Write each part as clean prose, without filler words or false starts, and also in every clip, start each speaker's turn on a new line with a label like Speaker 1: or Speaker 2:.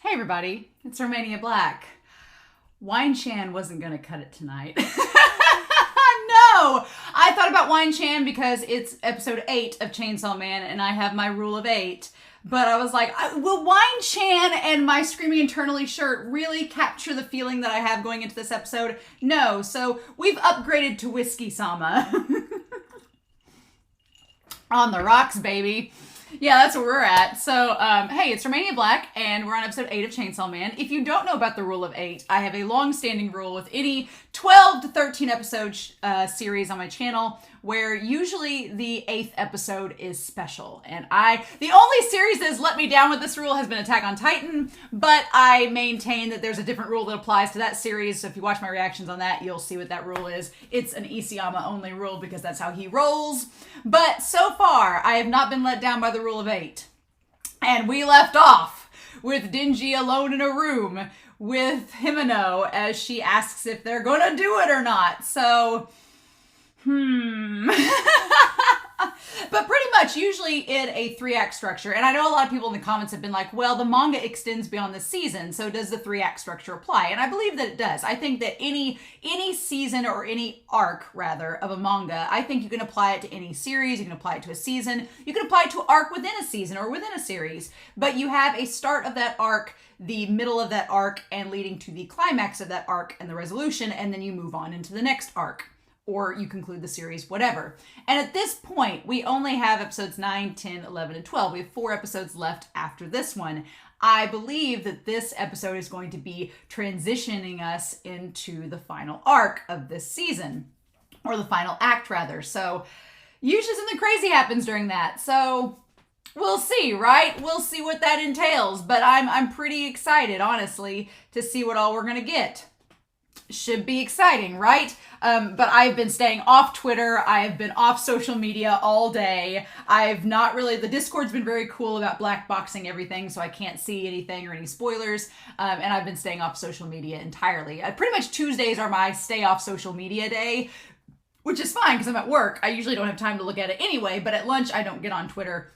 Speaker 1: Hey everybody, it's Romania Black. Wine Chan wasn't gonna cut it tonight. No! I thought about Wine Chan because it's episode 8 of Chainsaw Man and I have my rule of 8. But I was like, will Wine Chan and my Screaming Internally shirt really capture the feeling that I have going into this episode? No, so we've upgraded to Whiskey Sama. On the rocks, baby. Yeah, that's where we're at. So, hey, it's Romania Black, and we're on episode 8 of Chainsaw Man. If you don't know about the rule of 8, I have a long-standing rule with any 12 to 13 episode series on my channel, where usually the 8th episode is special. And the only series that has let me down with this rule has been Attack on Titan, but I maintain that there's a different rule that applies to that series. So if you watch my reactions on that, you'll see what that rule is. It's an Isayama only rule because that's how he rolls. But so far, I have not been let down by the rule of 8. And we left off with Denji alone in a room with Himeno as she asks if they're gonna do it or not. So, But pretty much usually in a 3-act structure, and I know a lot of people in the comments have been like, well, the manga extends beyond the season, so does the 3-act structure apply? And I believe that it does. I think that any season or any arc, rather, of a manga, I think you can apply it to any series, you can apply it to a season, you can apply it to arc within a season or within a series, but you have a start of that arc, the middle of that arc, and leading to the climax of that arc and the resolution, and then you move on into the next arc. Or you conclude the series, whatever. And at this point, we only have episodes 9, 10, 11, and 12. We have 4 episodes left after this one. I believe that this episode is going to be transitioning us into the final arc of this season. Or the final act, rather. So, usually something crazy happens during that. So, we'll see, right? We'll see what that entails. But I'm pretty excited, honestly, to see what all we're going to get. Should be exciting, right? But I've been staying off Twitter. I have been off social media all day. The Discord's been very cool about black boxing everything, so I can't see anything or any spoilers. And I've been staying off social media entirely. Pretty much Tuesdays are my stay off social media day, which is fine because I'm at work. I usually don't have time to look at it anyway, but at lunch I don't get on Twitter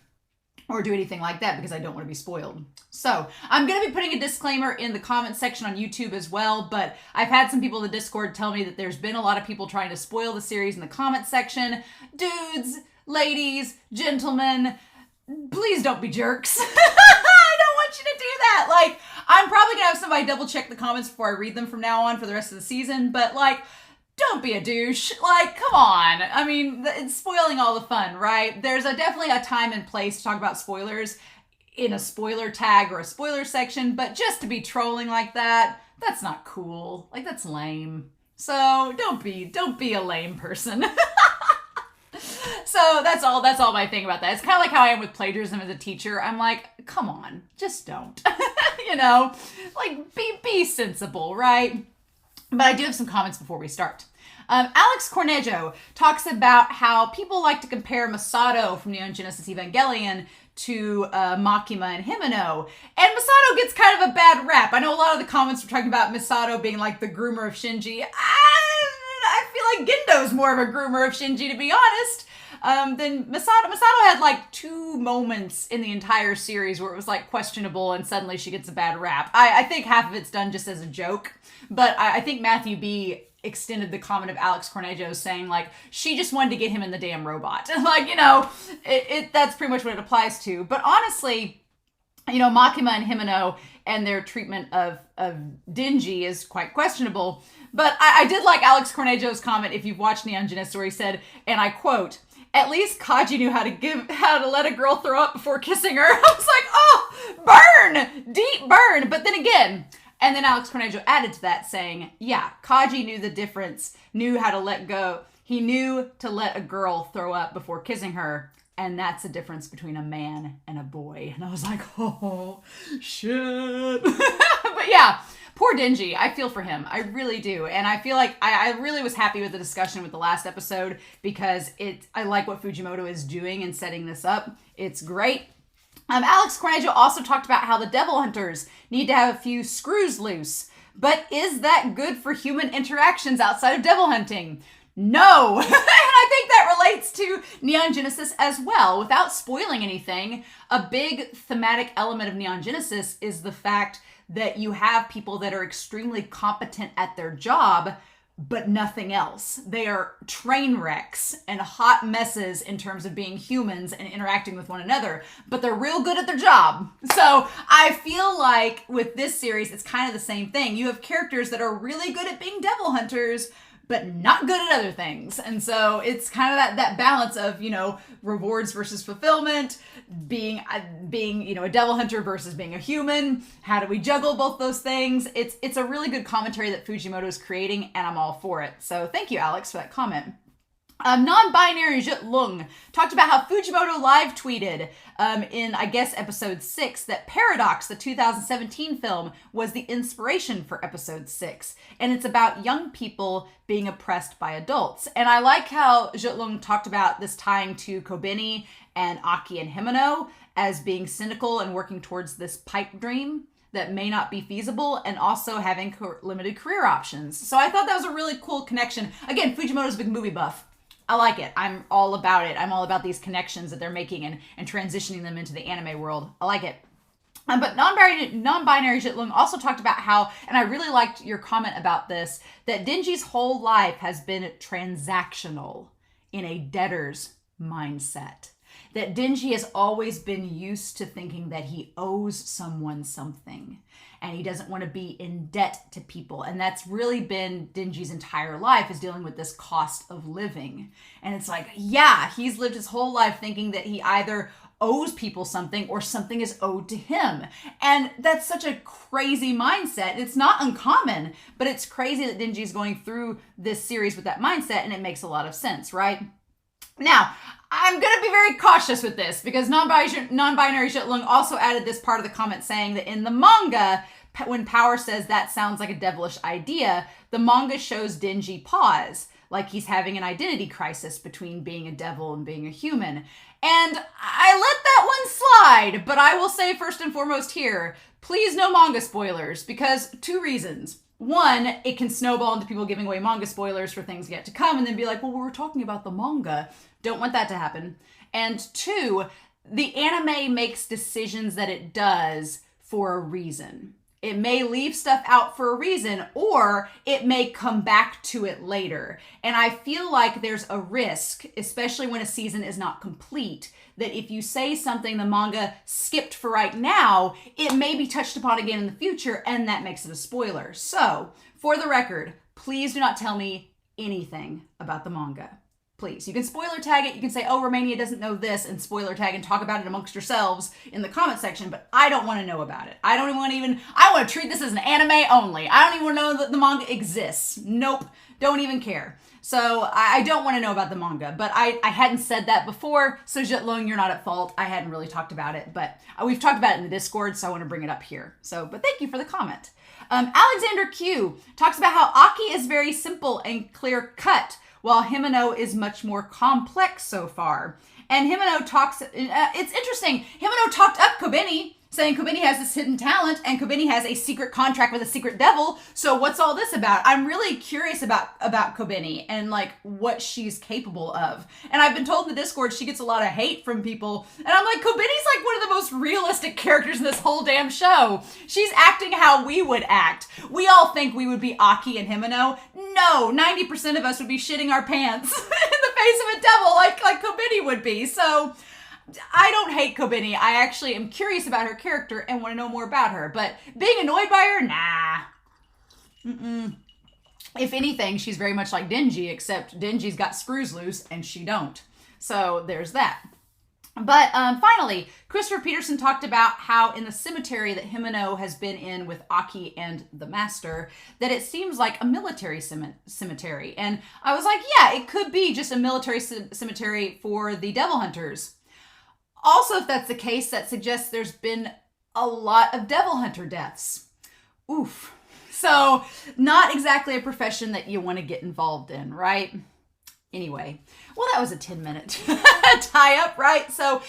Speaker 1: or do anything like that because I don't want to be spoiled. So I'm going to be putting a disclaimer in the comment section on YouTube as well, but I've had some people in the Discord tell me that there's been a lot of people trying to spoil the series in the comment section. Dudes, ladies, gentlemen, please don't be jerks. I don't want you to do that. Like, I'm probably going to have somebody double check the comments before I read them from now on for the rest of the season, but like, don't be a douche. Like, come on. I mean, it's spoiling all the fun, right? There's definitely a time and place to talk about spoilers in a spoiler tag or a spoiler section, but just to be trolling like that, that's not cool. Like, that's lame. So don't be a lame person. So that's all my thing about that. It's kind of like how I am with plagiarism as a teacher. I'm like, come on, just don't. You know, like be sensible, right? But I do have some comments before we start. Alex Cornejo talks about how people like to compare Masato from Neon Genesis Evangelion to Makima and Himeno. And Masato gets kind of a bad rap. I know a lot of the comments were talking about Masato being like the groomer of Shinji. I feel like Gendo's more of a groomer of Shinji, to be honest. Then Masato had like 2 moments in the entire series where it was like questionable and suddenly she gets a bad rap. I think half of it's done just as a joke, but I think Matthew B extended the comment of Alex Cornejo saying like, she just wanted to get him in the damn robot. Like, you know, that's pretty much what it applies to. But honestly, you know, Makima and Himeno and their treatment of Denji is quite questionable. But I did like Alex Cornejo's comment, if you've watched Neon Genesis, where he said, and I quote, "At least Kaji knew how to let a girl throw up before kissing her." I was like, oh, burn! Deep burn! But then again, and then Alex Cornejo added to that saying, yeah, Kaji knew the difference, knew how to let go. He knew to let a girl throw up before kissing her. And that's the difference between a man and a boy. And I was like, oh, shit. But yeah, poor Denji. I feel for him. I really do. And I feel like I really was happy with the discussion with the last episode because I like what Fujimoto is doing and setting this up. It's great. Alex Cornejo also talked about how the Devil Hunters need to have a few screws loose. But is that good for human interactions outside of devil hunting? No! And I think that relates to Neon Genesis as well. Without spoiling anything, a big thematic element of Neon Genesis is the fact that you have people that are extremely competent at their job, but nothing else. They are train wrecks and hot messes in terms of being humans and interacting with one another, but they're real good at their job. So I feel like with this series, it's kind of the same thing. You have characters that are really good at being devil hunters, but not good at other things. And so it's kind of that balance of, rewards versus fulfillment, being a devil hunter versus being a human. How do we juggle both those things? It's a really good commentary that Fujimoto is creating, and I'm all for it. So thank you, Alex, for that comment. Non-binary Jit Lung talked about how Fujimoto live tweeted in, I guess, episode 6 that Paradox, the 2017 film, was the inspiration for episode 6. And it's about young people being oppressed by adults. And I like how Jit Lung talked about this tying to Kobeni and Aki and Himeno as being cynical and working towards this pipe dream that may not be feasible, and also having limited career options. So I thought that was a really cool connection. Again, Fujimoto's a big movie buff. I like it. I'm all about it. I'm all about these connections that they're making and transitioning them into the anime world. I like it. But non-binary Jit Lung also talked about how, and I really liked your comment about this, that Denji's whole life has been transactional in a debtor's mindset. That Denji has always been used to thinking that he owes someone something and he doesn't want to be in debt to people. And that's really been Denji's entire life, is dealing with this cost of living. And it's like, yeah, he's lived his whole life thinking that he either owes people something or something is owed to him. And that's such a crazy mindset. It's not uncommon, but it's crazy that Denji's going through this series with that mindset, and it makes a lot of sense, right? Now, I'm going to be very cautious with this because non-binary Jit Lung also added this part of the comment saying that in the manga, when Power says that sounds like a devilish idea, the manga shows Denji pause, like he's having an identity crisis between being a devil and being a human. And I let that one slide, but I will say first and foremost here, please no manga spoilers, because 2 reasons. One, it can snowball into people giving away manga spoilers for things yet to come and then be like, well, we were talking about the manga. Don't want that to happen. And 2, the anime makes decisions that it does for a reason. It may leave stuff out for a reason, or it may come back to it later. And I feel like there's a risk, especially when a season is not complete, that if you say something the manga skipped for right now, it may be touched upon again in the future, and that makes it a spoiler. So, for the record, please do not tell me anything about the manga. Please. You can spoiler tag it. You can say, oh, Romania doesn't know this, and spoiler tag and talk about it amongst yourselves in the comment section, but I don't want to know about it. I want to treat this as an anime only. I don't even want to know that the manga exists. Nope. Don't even care. So I don't want to know about the manga, but I hadn't said that before, so Jit Lung, you're not at fault. I hadn't really talked about it, but we've talked about it in the Discord, so I want to bring it up here. But thank you for the comment. Alexander Q talks about how Aki is very simple and clear cut, while Himeno is much more complex so far. And Himeno talks, it's interesting, Himeno talked up Kobeni, saying Kobeni has this hidden talent and Kobeni has a secret contract with a secret devil. So what's all this about? I'm really curious about Kobeni and like what she's capable of. And I've been told in the Discord she gets a lot of hate from people. And I'm like, Kobeni's like one of the most realistic characters in this whole damn show. She's acting how we would act. We all think we would be Aki and Himeno. No, 90% of us would be shitting our pants in the face of a devil like Kobeni would be. So I don't hate Kobeni. I actually am curious about her character and want to know more about her. But being annoyed by her, nah. If anything, she's very much like Denji, except Denji's got screws loose and she don't. So there's that. But finally, Christopher Peterson talked about how in the cemetery that Himeno has been in with Aki and the Master, that it seems like a military cemetery. And I was like, yeah, it could be just a military cemetery for the Devil Hunters. Also, if that's the case, that suggests there's been a lot of Devil Hunter deaths. Oof. So, not exactly a profession that you want to get involved in, right? Anyway, well, that was a 10-minute tie-up, right? So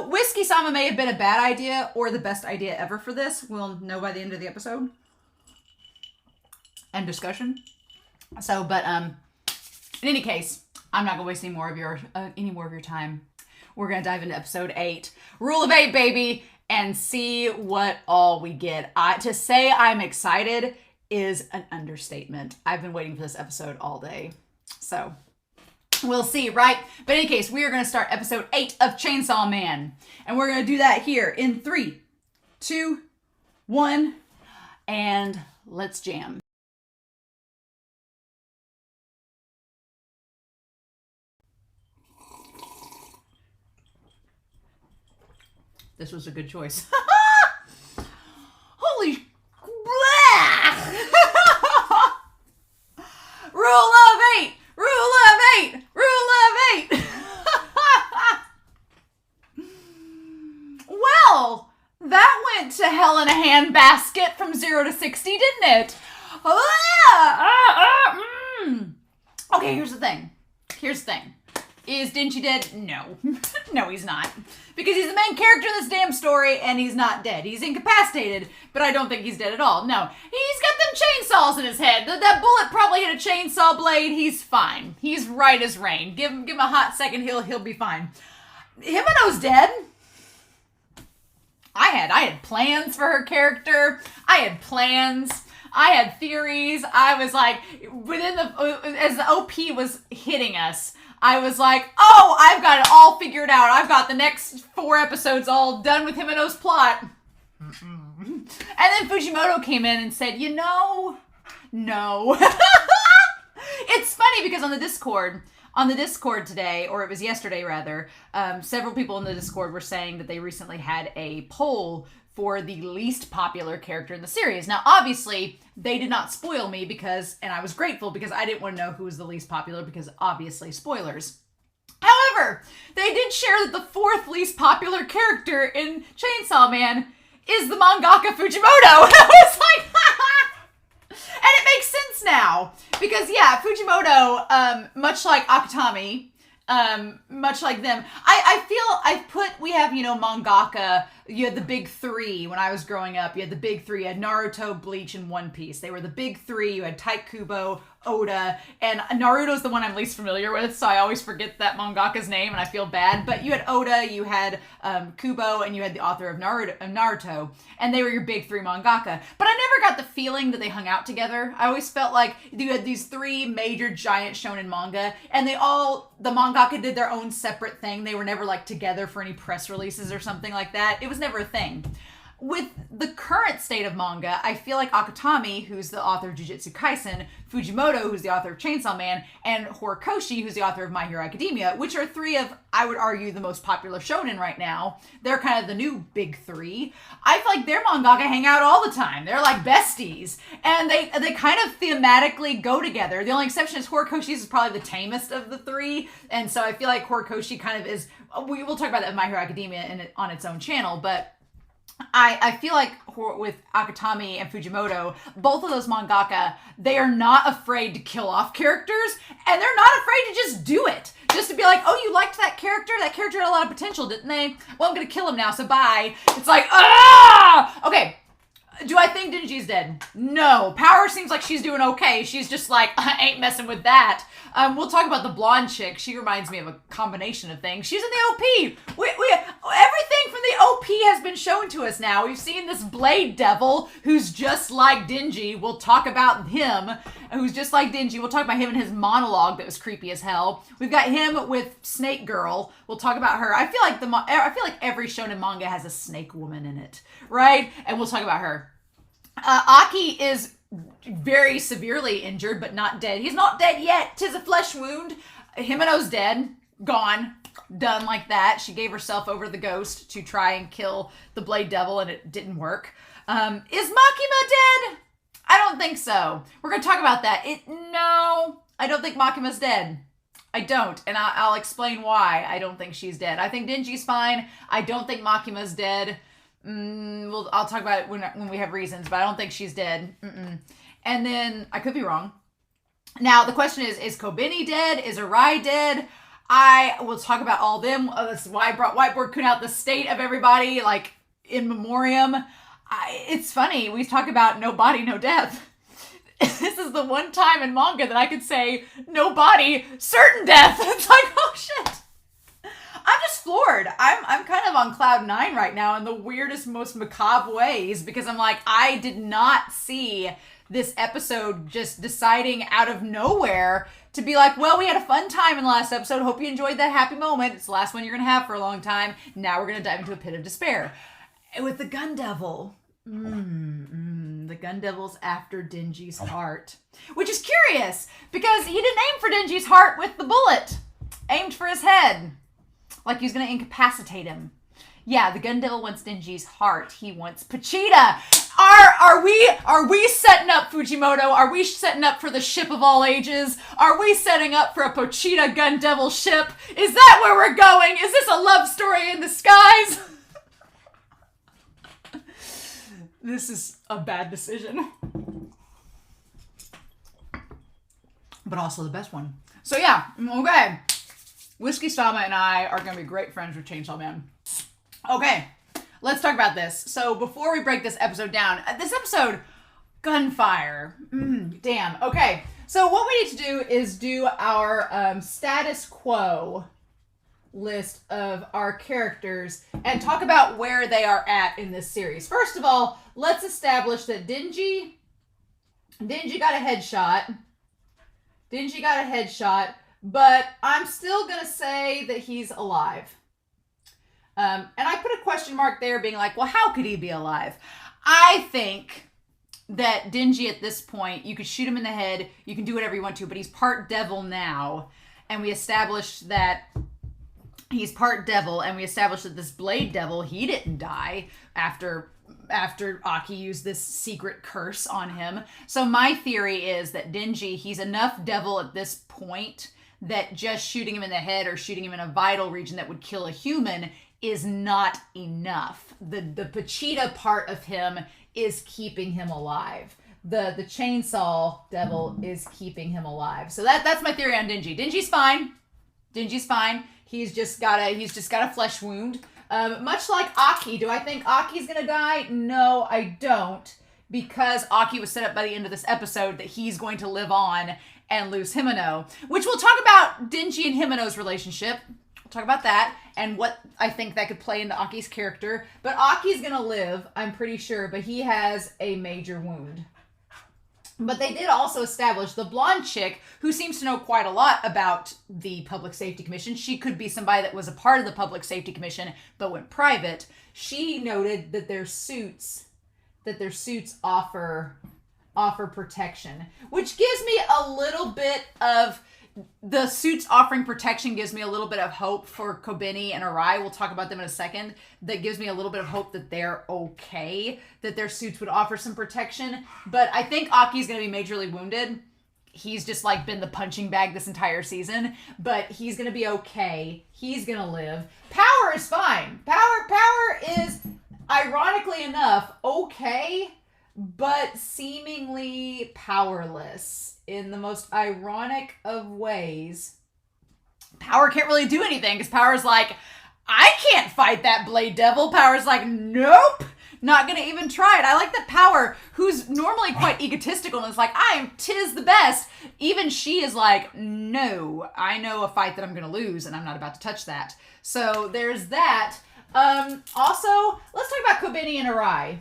Speaker 1: Whiskey-sama may have been a bad idea or the best idea ever for this. We'll know by the end of the episode. And discussion. So, but, In any case, I'm not gonna waste any more of your time. We're gonna dive into episode 8, Rule of 8, baby, and see what all we get. To say I'm excited is an understatement. I've been waiting for this episode all day, so we'll see, right? But in any case, we are gonna start episode 8 of Chainsaw Man, and we're gonna do that here in 3, 2, 1, and let's jam. This was a good choice. Holy Rule of 8! Rule of 8! Rule of 8! Well, that went to hell in a handbasket from 0 to 60, didn't it? Okay, here's the thing. Is Denji dead? No. No, he's not. Because he's the main character in this damn story, and he's not dead. He's incapacitated, but I don't think he's dead at all. No. He's got them chainsaws in his head. That bullet probably hit a chainsaw blade. He's fine. He's right as rain. Give him a hot second, he'll be fine. Himeno's dead. I had plans for her character. I had plans. I had theories. I was like, as the OP was hitting us, I was like, oh, I've got it all figured out. I've got the next 4 episodes all done with Himeno's plot. And then Fujimoto came in and said, no. It's funny because on the Discord today, or it was yesterday rather, several people in the Discord were saying that they recently had a poll for the least popular character in the series. Now, obviously, they did not spoil me and I was grateful because I didn't want to know who was the least popular because obviously spoilers. However, they did share that the 4th least popular character in Chainsaw Man is the mangaka Fujimoto. I was like, and it makes sense now because yeah, Fujimoto, much like Akutami, much like them, we have, mangaka. You had the big 3 when I was growing up. You had the big 3. You had Naruto, Bleach, and One Piece. They were the big 3. You had Tite Kubo, Oda, and Naruto's the one I'm least familiar with, so I always forget that mangaka's name, and I feel bad. But you had Oda, you had Kubo, and you had the author of Naruto, and they were your big 3 mangaka. But I never got the feeling that they hung out together. I always felt like you had these 3 major giant shonen manga, and the mangaka did their own separate thing. They were never like together for any press releases or something like that. It was never a thing. With the current state of manga, I feel like Akutami, who's the author of Jujutsu Kaisen, Fujimoto, who's the author of Chainsaw Man, and Horikoshi, who's the author of My Hero Academia, which are 3 of, I would argue, the most popular shonen right now. They're kind of the new big 3. I feel like their mangaka hang out all the time. They're like besties. And they kind of thematically go together. The only exception is Horikoshi's is probably the tamest of the 3. And so I feel like Horikoshi kind of is, we will talk about that in My Hero Academia on its own channel, but I feel like with Akutami and Fujimoto, both of those mangaka, they are not afraid to kill off characters, and they're not afraid to just do it. Just to be like, oh, you liked that character? That character had a lot of potential, didn't they? Well, I'm gonna kill him now, so bye. It's like, ah! Okay, do I think Denji's dead? No. Power seems like she's doing okay. She's just like, I ain't messing with that. We'll talk about the blonde chick. She reminds me of a combination of things. She's in the OP. Everything from the OP has been shown to us now. We've seen this Blade Devil who's just like Denji. We'll talk about him. Who's just like Denji. We'll talk about him and his monologue that was creepy as hell. We've got him with Snake Girl. We'll talk about her. I feel like every shonen manga has a snake woman in it, right? And we'll talk about her. Aki is very severely injured, but not dead. He's not dead yet. 'Tis a flesh wound. Himeno's dead. Gone. Done like that. She gave herself over to the ghost to try and kill the Blade Devil, and it didn't work. Is Makima dead? I don't think so. We're going to talk about that. No, I don't think Makima's dead. I don't, and I'll explain why I don't think she's dead. I think Denji's fine. I don't think Makima's dead. I'll talk about it when we have reasons, but I don't think she's dead. And then, I could be wrong. Now, the question is Kobeni dead? Is Arai dead? I will talk about all of them. That's why I brought Whiteboard Kun out, the state of everybody, like, in memoriam. It's funny, we talk about no body, no death. this is the one time in manga that I could say, no body, certain death. It's like, oh shit. I'm just floored. I'm kind of on cloud 9 right now in the weirdest, most macabre ways, because I'm like, I did not see this episode just deciding out of nowhere to be like, well, we had a fun time in the last episode. Hope you enjoyed that happy moment. It's the last one you're going to have for a long time. Now we're going to dive into a pit of despair. With the Gun Devil. The Gun Devil's after Denji's heart. Which is curious, because he didn't aim for Denji's heart with the bullet. Aimed for his head. Like he was going to incapacitate him. Yeah, the Gun Devil wants Denji's heart. He wants Pachita. Are we setting up Fujimoto? Are we setting up for the ship of all ages? Are we setting up for a Pachita Gun Devil ship? Is that where we're going? Is this a love story in disguise? This is a bad decision. But also the best one. So yeah, okay. Whiskey Sama and I are going to be great friends with Chainsaw Man. Okay, let's talk about this. So before we break this episode down, this episode, Gunfire. Damn. Okay, so what we need to do is do our status quo list of our characters and talk about where they are at in this series. First of all, let's establish that Denji got a headshot. Denji got a headshot, but I'm still going to say that he's alive. And I put a question mark there being like, well, how could he be alive? I think that Denji at this point, you could shoot him in the head, you can do whatever you want to, but he's part devil now. And we established that he's part devil, and we established that this Blade Devil, he didn't die after Aki used this secret curse on him. So my theory is that Denji, he's enough devil at this point that just shooting him in the head or shooting him in a vital region that would kill a human is not enough. The Pachita part of him is keeping him alive. The chainsaw devil is keeping him alive. So that's my theory on Denji. Denji's fine. He's just got a flesh wound. Much like Aki. Do I think Aki's gonna die? No, I don't. Because Aki was set up by the end of this episode that he's going to live on and lose Himeno. Which we'll talk about Denji and Himeno's relationship. We'll talk about that and what I think that could play into Aki's character. But Aki's gonna live, I'm pretty sure, but he has a major wound. But they did also establish the blonde chick, who seems to know quite a lot about the Public Safety Commission. She could be somebody that was a part of the Public Safety Commission, but went private. She noted that their suits offer protection, which gives me a little bit of, the suits offering protection gives me a little bit of hope for Kobeni and Arai. We'll talk about them in a second. That gives me a little bit of hope that they're okay, that their suits would offer some protection. But I think Aki's going to be majorly wounded. He's just like been the punching bag this entire season, but he's going to be okay. He's going to live. Power is fine. Power is, ironically enough, okay, but seemingly powerless in the most ironic of ways. Power can't really do anything because Power's like, I can't fight that Blade Devil. Power's like, nope, not gonna even try it. I like that Power, who's normally quite egotistical and is like, tis the best. Even she is like, no, I know a fight that I'm gonna lose and I'm not about to touch that. So there's that. Also, let's talk about Kobeni and Arai.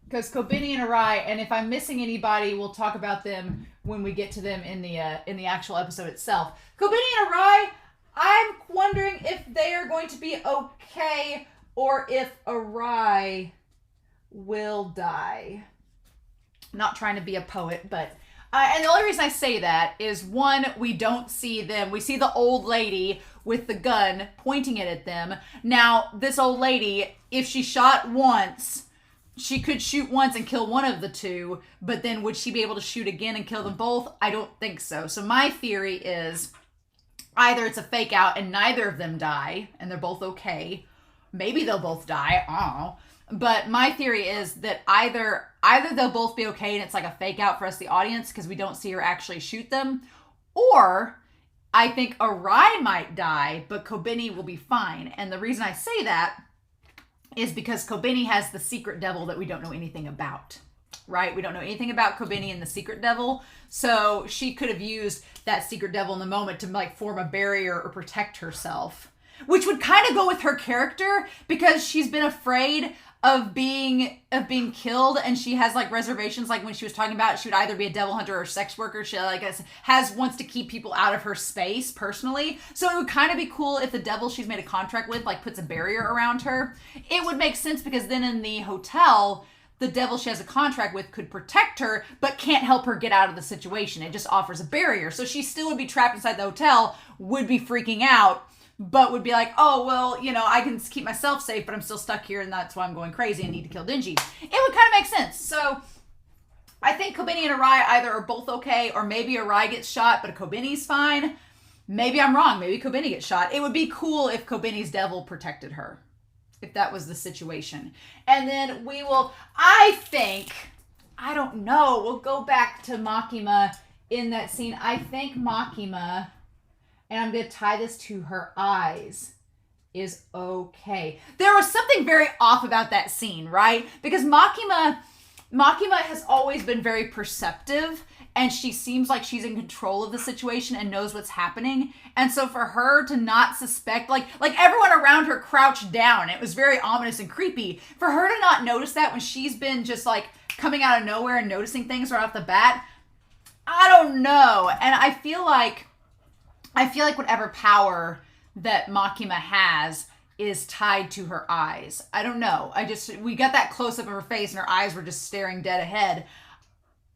Speaker 1: Because Kobeni and Arai, and if I'm missing anybody, we'll talk about them when we get to them in the actual episode itself. Kobeni and Arai, I'm wondering if they are going to be okay or if Arai will die. Not trying to be a poet, but... and the only reason I say that is, one, we don't see them. We see the old lady with the gun pointing it at them. Now, this old lady, if she shot once... She could shoot once and kill one of the two, but then would she be able to shoot again and kill them both? I don't think so. So my theory is either it's a fake out and neither of them die and they're both okay. Maybe they'll both die. I don't know. But my theory is that either they'll both be okay and it's like a fake out for us, the audience, because we don't see her actually shoot them, or I think Arai might die, but Kobeni will be fine. And the reason I say that is because Kobeni has the secret devil that we don't know anything about. right? We don't know anything about Kobeni and the secret devil. So she could have used that secret devil in the moment to like form a barrier or protect herself, which would kind of go with her character because she's been afraid of being killed, and she has like reservations. Like when she was talking about she would either be a devil hunter or a sex worker, she like wants to keep people out of her space personally. So it would kind of be cool if the devil she's made a contract with like puts a barrier around her. It would make sense because then in the hotel, the devil she has a contract with could protect her but can't help her get out of the situation. It just offers a barrier, so she still would be trapped inside the hotel, would be freaking out, but would be like, oh, well, you know, I can keep myself safe, but I'm still stuck here, and that's why I'm going crazy and need to kill Denji. It would kind of make sense. So I think Kobeni and Arai either are both okay, or maybe Arai gets shot, but Kobeni's fine. Maybe I'm wrong. Maybe Kobeni gets shot. It would be cool if Kobeni's devil protected her, if that was the situation. And then I don't know, we'll go back to Makima in that scene. I think Makima, and I'm going to tie this to her eyes, is okay. There was something very off about that scene, right? Because Makima has always been very perceptive, and she seems like she's in control of the situation and knows what's happening. And so for her to not suspect, like everyone around her crouched down, it was very ominous and creepy. For her to not notice that when she's been just like coming out of nowhere and noticing things right off the bat, I don't know. And I feel like whatever power that Makima has is tied to her eyes. I don't know. We got that close up of her face and her eyes were just staring dead ahead.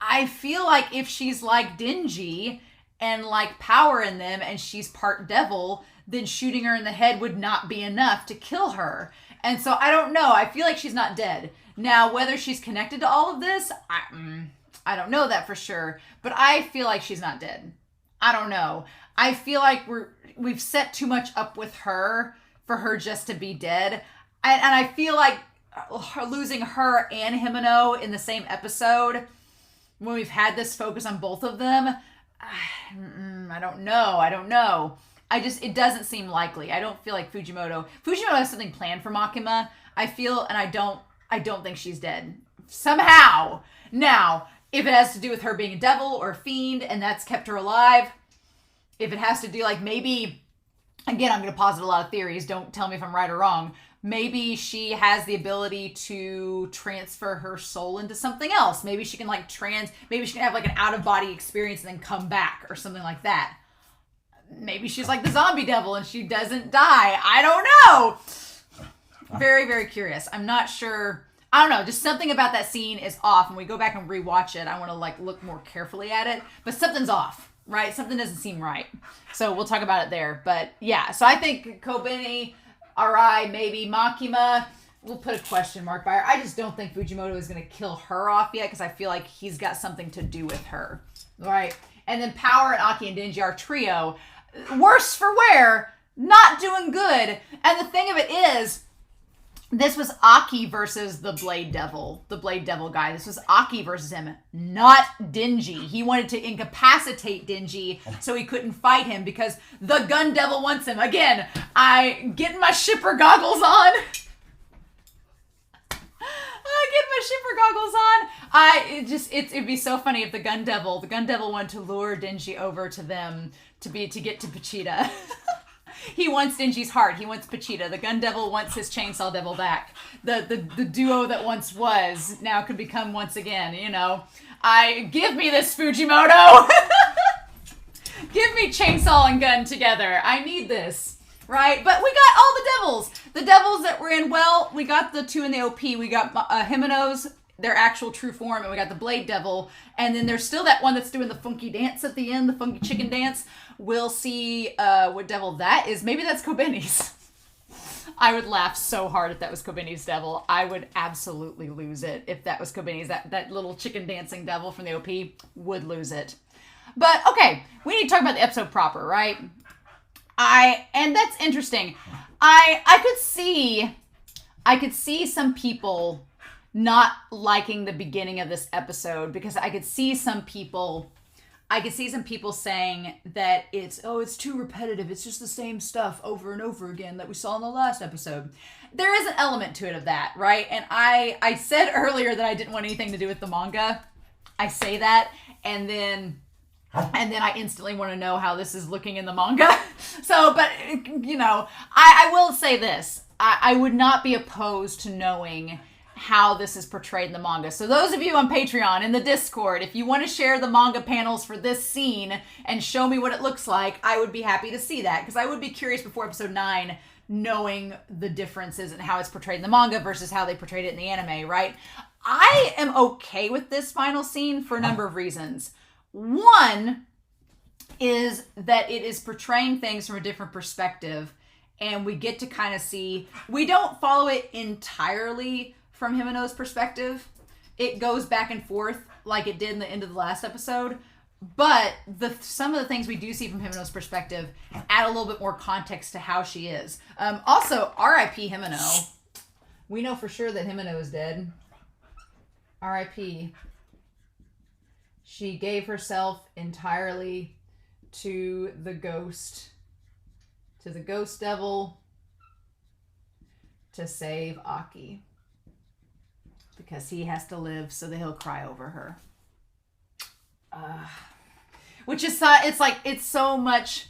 Speaker 1: I feel like if she's like Denji and like power in them and she's part devil, then shooting her in the head would not be enough to kill her. And so I don't know. I feel like she's not dead. Now, whether she's connected to all of this, I don't know that for sure, but I feel like she's not dead. I don't know. I feel like we've set too much up with her for her just to be dead. And I feel like losing her and Himeno in the same episode, when we've had this focus on both of them, I don't know. It doesn't seem likely. I don't feel like Fujimoto has something planned for Makima. I feel, and I don't think she's dead. Somehow. Now, if it has to do with her being a devil or a fiend and that's kept her alive, if it has to do like maybe, again, I'm going to posit a lot of theories. Don't tell me if I'm right or wrong. Maybe she has the ability to transfer her soul into something else. Maybe she can maybe she can have like an out of body experience and then come back or something like that. Maybe she's like the zombie devil and she doesn't die. I don't know. Very, very curious. I'm not sure. I don't know. Just something about that scene is off. When we go back and rewatch it, I want to like look more carefully at it, but something's off, right? Something doesn't seem right. So we'll talk about it there. But yeah, so I think Kobeni, Arai, maybe Makima, we'll put a question mark by her. I just don't think Fujimoto is going to kill her off yet because I feel like he's got something to do with her. All right. And then Power and Aki and Denji, our trio, worse for wear, not doing good. And the thing of it is, this was Aki versus the Blade Devil guy. This was Aki versus him, not Denji. He wanted to incapacitate Denji so he couldn't fight him because the Gun Devil wants him. Again, I get my shipper goggles on. It'd be so funny if the Gun Devil wanted to lure Denji over to them to get to Pachita. He wants Denji's heart. He wants Pachita. The Gun Devil wants his Chainsaw Devil back. The duo that once was now could become once again, you know. Give me this, Fujimoto! Give me Chainsaw and Gun together. I need this. Right? But we got all the devils. The devils that were in, well, we got the two in the OP. We got Himeno's, their actual true form, and we got the Blade Devil. And then there's still that one that's doing the funky dance at the end, the funky chicken dance. We'll see what devil that is. Maybe that's Kobeni's. I would laugh so hard if that was Kobeni's devil. I would absolutely lose it if that was Kobeni's. That little chicken dancing devil from the OP would lose it. But, okay, we need to talk about the episode proper, right? And that's interesting. I could see some people not liking the beginning of this episode because I could see some people saying that it's too repetitive. It's just the same stuff over and over again that we saw in the last episode. there is an element to it of that, right? And I said earlier that I didn't want anything to do with the manga. I say that, and then I instantly want to know how this is looking in the manga. So, but, I will say this. I would not be opposed to knowing how this is portrayed in the manga. So those of you on Patreon, in the Discord, if you want to share the manga panels for this scene and show me what it looks like, I would be happy to see that. Because I would be curious before episode 9, knowing the differences and how it's portrayed in the manga versus how they portrayed it in the anime, right? I am okay with this final scene for a number of reasons. One is that it is portraying things from a different perspective, and we get to kind of see, we don't follow it entirely from Himeno's perspective. It goes back and forth like it did in the end of the last episode, but some of the things we do see from Himeno's perspective add a little bit more context to how she is. Also, R.I.P. Himeno. We know for sure that Himeno is dead. R.I.P. She gave herself entirely to the ghost devil, to save Aki. Because he has to live so that he'll cry over her. Which is, it's so much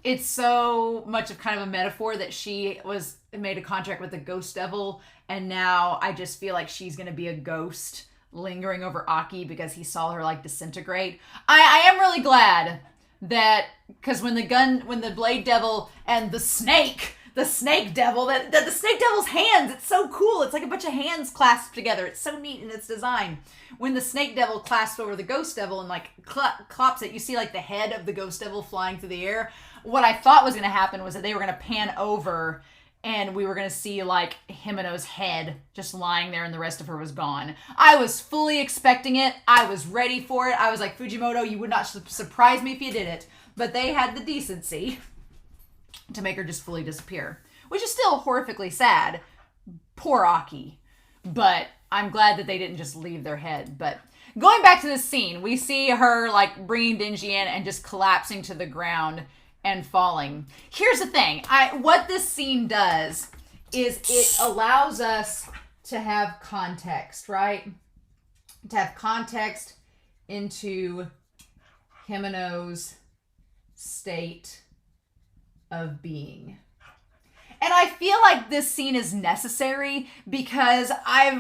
Speaker 1: of kind of a metaphor that she made a contract with the ghost devil, and now I just feel like she's going to be a ghost lingering over Aki because he saw her disintegrate. I am really glad that, because when the blade devil and the snake devil, that the snake devil's hands, it's so cool. It's like a bunch of hands clasped together. It's so neat in its design. When the snake devil clasps over the ghost devil and clops it, you see the head of the ghost devil flying through the air. What I thought was going to happen was that they were going to pan over and we were going to see Himeno's head just lying there and the rest of her was gone. I was fully expecting it. I was ready for it. I was like, Fujimoto, you would not surprise me if you did it. But they had the decency to make her just fully disappear, which is still horrifically sad. Poor Aki. But I'm glad that they didn't just leave their head. But going back to this scene, we see her bringing Denji in and just collapsing to the ground and falling. Here's the thing. What this scene does is it allows us to have context, right? To have context into Himeno's state of being. And I feel like this scene is necessary because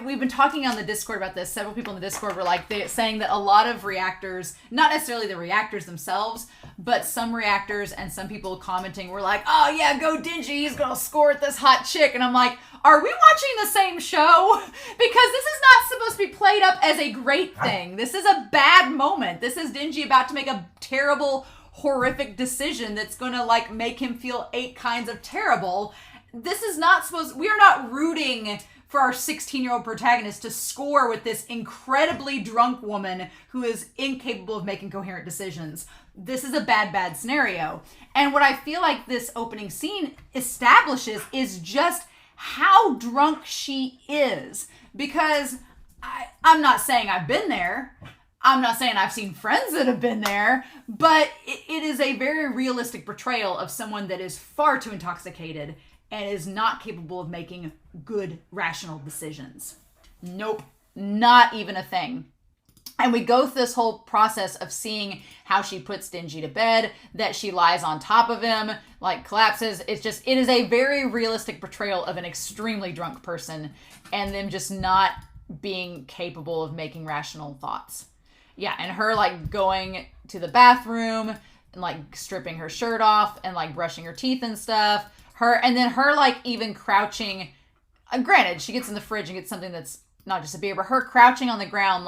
Speaker 1: we've been talking on the Discord about this. Several people in the Discord were saying that a lot of reactors, not necessarily the reactors themselves, but some reactors and some people commenting were like, oh yeah, go Denji, he's gonna score at this hot chick. And I'm like, are we watching the same show? Because this is not supposed to be played up as a great thing. This is a bad moment. This is Denji about to make a terrible, horrific decision that's gonna make him feel 8 kinds of terrible. This is not we are not rooting for our 16-year-old protagonist to score with this incredibly drunk woman who is incapable of making coherent decisions. This is a bad scenario. And what I feel like this opening scene establishes is just how drunk she is. Because I'm not saying I've been there. I'm not saying I've seen friends that have been there, but it is a very realistic portrayal of someone that is far too intoxicated and is not capable of making good, rational decisions. Nope, not even a thing. And we go through this whole process of seeing how she puts Denji to bed, that she lies on top of him, collapses. It is a very realistic portrayal of an extremely drunk person and them just not being capable of making rational thoughts. Yeah, and her going to the bathroom and stripping her shirt off and brushing her teeth and stuff. Her even crouching. Granted, she gets in the fridge and gets something that's not just a beer, but her crouching on the ground,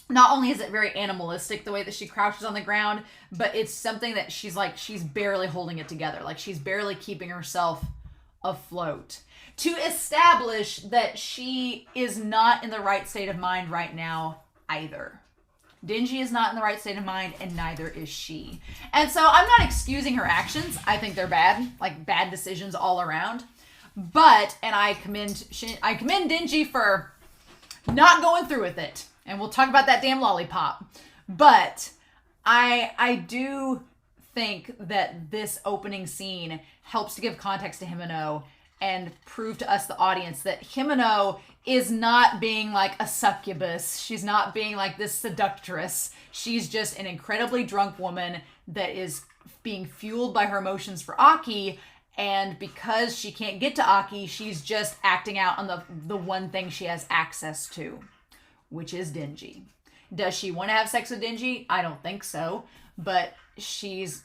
Speaker 1: not only is it very animalistic the way that she crouches on the ground, but it's something that she's barely holding it together. She's barely keeping herself afloat. To establish that she is not in the right state of mind right now either. Denji is not in the right state of mind, and neither is she. And so I'm not excusing her actions. I think they're bad, bad decisions all around. But, and I commend Denji for not going through with it. And we'll talk about that damn lollipop. But I do think that this opening scene helps to give context to Himeno and prove to us, the audience, that Himeno is not being like a succubus. She's not being like this seductress. She's just an incredibly drunk woman that is being fueled by her emotions for Aki. And because she can't get to Aki, she's just acting out on the one thing she has access to, which is Denji. Does she want to have sex with Denji? I don't think so. But she's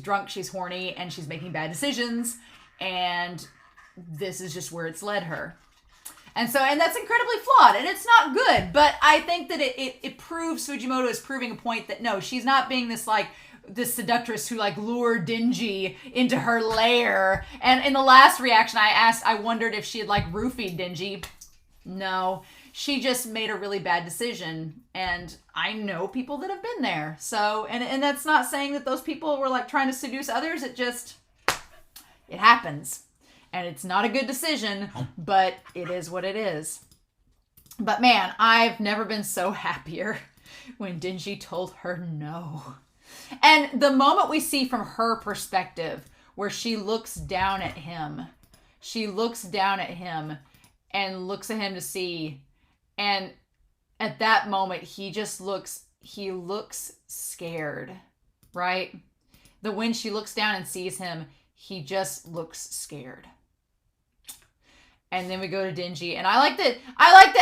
Speaker 1: drunk, she's horny, and she's making bad decisions. And this is just where it's led her. And that's incredibly flawed, and it's not good. But I think that it proves, Fujimoto is proving a point that no, she's not being this seductress who like lured Denji into her lair. And in the last reaction I wondered if she had like roofied Denji. No, she just made a really bad decision. And I know people that have been there. So, and that's not saying that those people were like trying to seduce others. It happens. And it's not a good decision, but it is what it is. But man, I've never been so happier when Denji told her no. And the moment we see from her perspective, where she looks down at him and looks at him to see, and at that moment, he looks scared, right? When she looks down and sees him, he just looks scared. And then we go to Denji, and I like that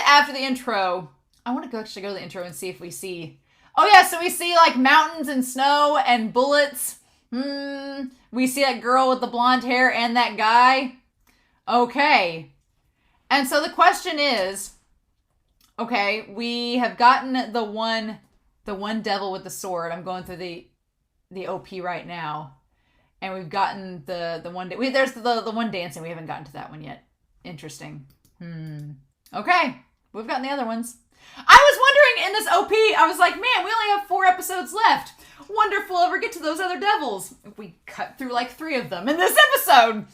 Speaker 1: after the intro, I want to actually go to the intro and see if we see, oh yeah, so we see like mountains and snow and bullets. We see that girl with the blonde hair and that guy. Okay. And so the question is, okay, we have gotten the one devil with the sword. I'm going through the OP right now. And we've gotten the one, there's the one dancing. We haven't gotten to that one yet. Interesting. Okay. We've gotten the other ones. I was wondering in this OP, I was like, man, we only have 4 episodes left. Wonder if we'll ever get to those other devils. We cut through like 3 of them in this episode.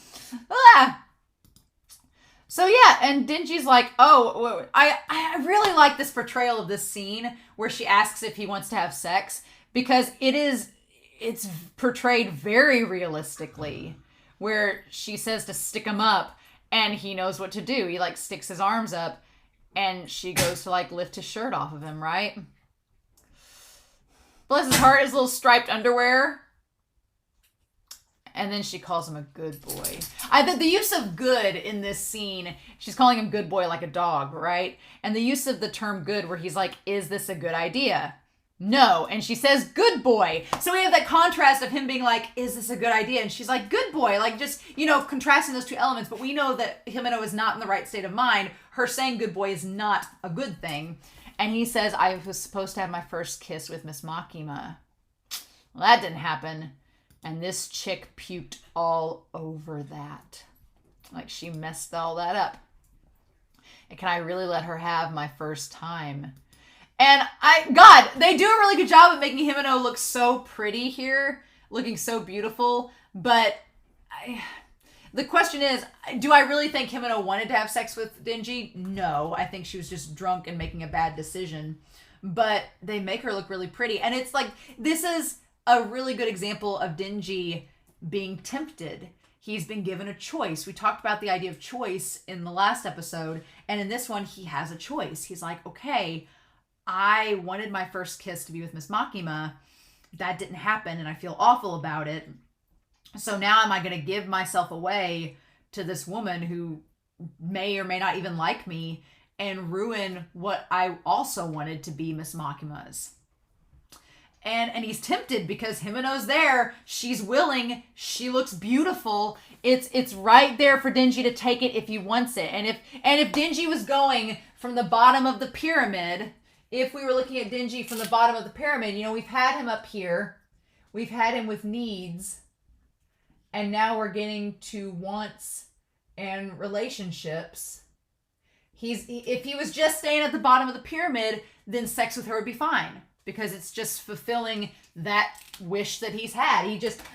Speaker 1: So yeah, and Denji's like, oh, I really like this portrayal of this scene where she asks if he wants to have sex, because it's portrayed very realistically, where she says to stick him up, and he knows what to do. He like sticks his arms up, and she goes to like lift his shirt off of him, right? Bless his heart, his little striped underwear. And then she calls him a good boy. The use of good in this scene, she's calling him good boy like a dog, right? And the use of the term good, where he's like, is this a good idea? No. And she says, good boy. So we have that contrast of him being like, is this a good idea? And she's like, good boy. Like just, contrasting those 2 elements. But we know that Himeno is not in the right state of mind. Her saying good boy is not a good thing. And he says, I was supposed to have my first kiss with Miss Makima. Well, that didn't happen. And this chick puked all over that. Like she messed all that up. And can I really let her have my first time? And they do a really good job of making Himeno look so pretty here, looking so beautiful. But the question is, do I really think Himeno wanted to have sex with Denji? No, I think she was just drunk and making a bad decision. But they make her look really pretty. And it's like, this is a really good example of Denji being tempted. He's been given a choice. We talked about the idea of choice in the last episode. And in this one, he has a choice. He's like, okay, I wanted my first kiss to be with Miss Makima. That didn't happen, and I feel awful about it. So now am I going to give myself away to this woman who may or may not even like me and ruin what I also wanted to be Miss Makima's? And he's tempted because Himeno's there. She's willing. She looks beautiful. It's right there for Denji to take it if he wants it. And if Denji was going from the bottom of the pyramid, if we were looking at Denji from the bottom of the pyramid, we've had him up here. We've had him with needs. And now we're getting to wants and relationships. If he was just staying at the bottom of the pyramid, then sex with her would be fine. Because it's just fulfilling that wish that he's had.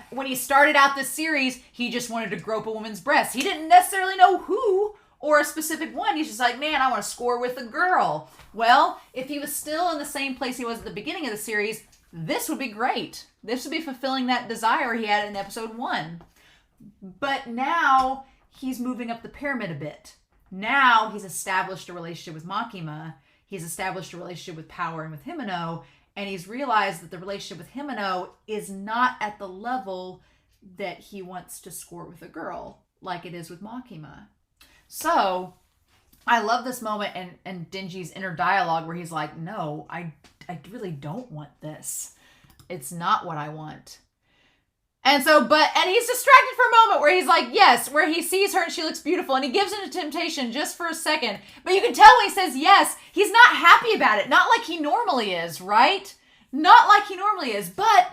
Speaker 1: When he started out this series, he just wanted to grope a woman's breasts. He didn't necessarily know who or a specific one. He's just like, man, I want to score with a girl. Well, if he was still in the same place he was at the beginning of the series, this would be great. This would be fulfilling that desire he had in episode 1. But now he's moving up the pyramid a bit. Now he's established a relationship with Makima. He's established a relationship with Power and with Himeno. And he's realized that the relationship with Himeno is not at the level that he wants to score with a girl, like it is with Makima. So I love this moment and Denji's inner dialogue where he's like, no, I really don't want this. It's not what I want. And so, and he's distracted for a moment where he's like, yes, where he sees her and she looks beautiful and he gives in to temptation just for a second. But you can tell when he says yes, he's not happy about it. Not like he normally is, right? Not like he normally is. But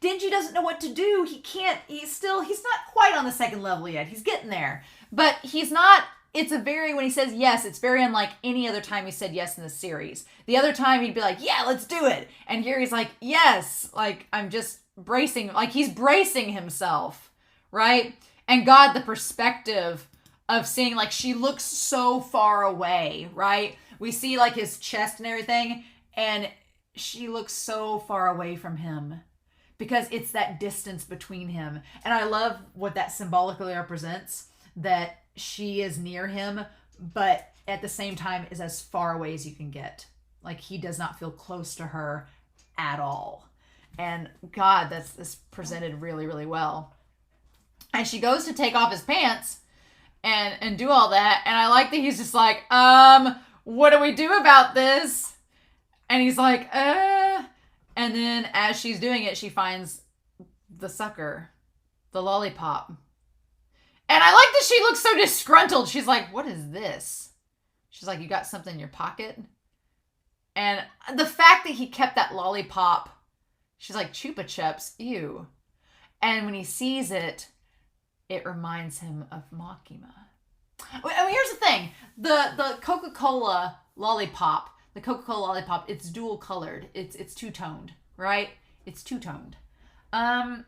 Speaker 1: Denji doesn't know what to do. He's not quite on the second level yet. He's getting there. But when he says yes, it's very unlike any other time he said yes in the series. The other time he'd be like, yeah, let's do it. And here he's like, yes, like I'm just bracing, like he's bracing himself, right? And God, the perspective of seeing like she looks so far away, right? We see like his chest and everything, and she looks so far away from him because it's that distance between him. And I love what that symbolically represents, that she is near him, but at the same time is as far away as you can get. Like he does not feel close to her at all. And God, that's presented really, really well. And she goes to take off his pants and do all that. And I like that he's just like, what do we do about this? And he's like, And then as she's doing it, she finds the sucker, the lollipop. And I like that she looks so disgruntled. She's like, what is this? She's like, you got something in your pocket? And the fact that he kept that lollipop, she's like, Chupa Chups, ew. And when he sees it, it reminds him of Makima. I mean, here's the thing. The Coca-Cola lollipop, it's dual colored. It's two-toned, right? It's two-toned.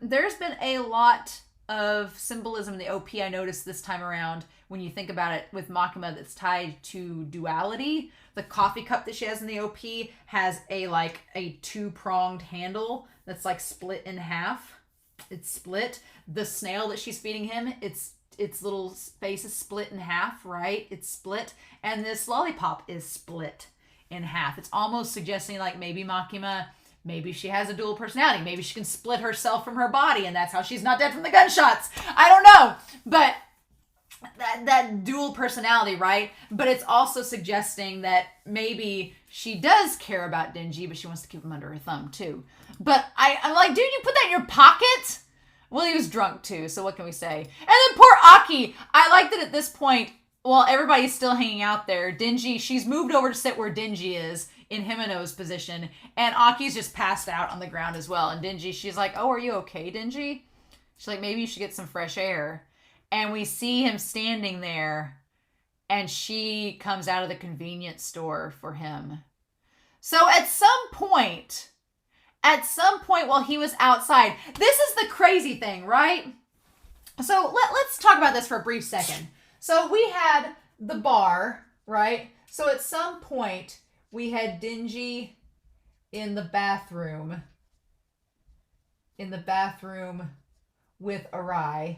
Speaker 1: There's been a lot of symbolism in the OP I noticed this time around when you think about it with Makima that's tied to duality. The coffee cup that she has in the OP has a two-pronged handle that's like split in half. It's split. The snail that she's feeding him, its little face is split in half, right? It's split. And this lollipop is split in half. It's almost suggesting like maybe Makima, maybe she has a dual personality. Maybe she can split herself from her body and that's how she's not dead from the gunshots. I don't know. But that dual personality, right? But it's also suggesting that maybe she does care about Denji, but she wants to keep him under her thumb too. But I'm like, dude, you put that in your pocket? Well, he was drunk too, so what can we say? And then poor Aki. I like that at this point, while everybody's still hanging out there, Denji, she's moved over to sit where Denji is in Himeno's position, and Aki's just passed out on the ground as well. And Denji, she's like, oh, are you okay, Denji? She's like, maybe you should get some fresh air. And we see him standing there, and she comes out of the convenience store for him. So at some point while he was outside, this is the crazy thing, right? So let's talk about this for a brief second. So we had the bar, right? So at some point, we had Denji in the bathroom with Arai,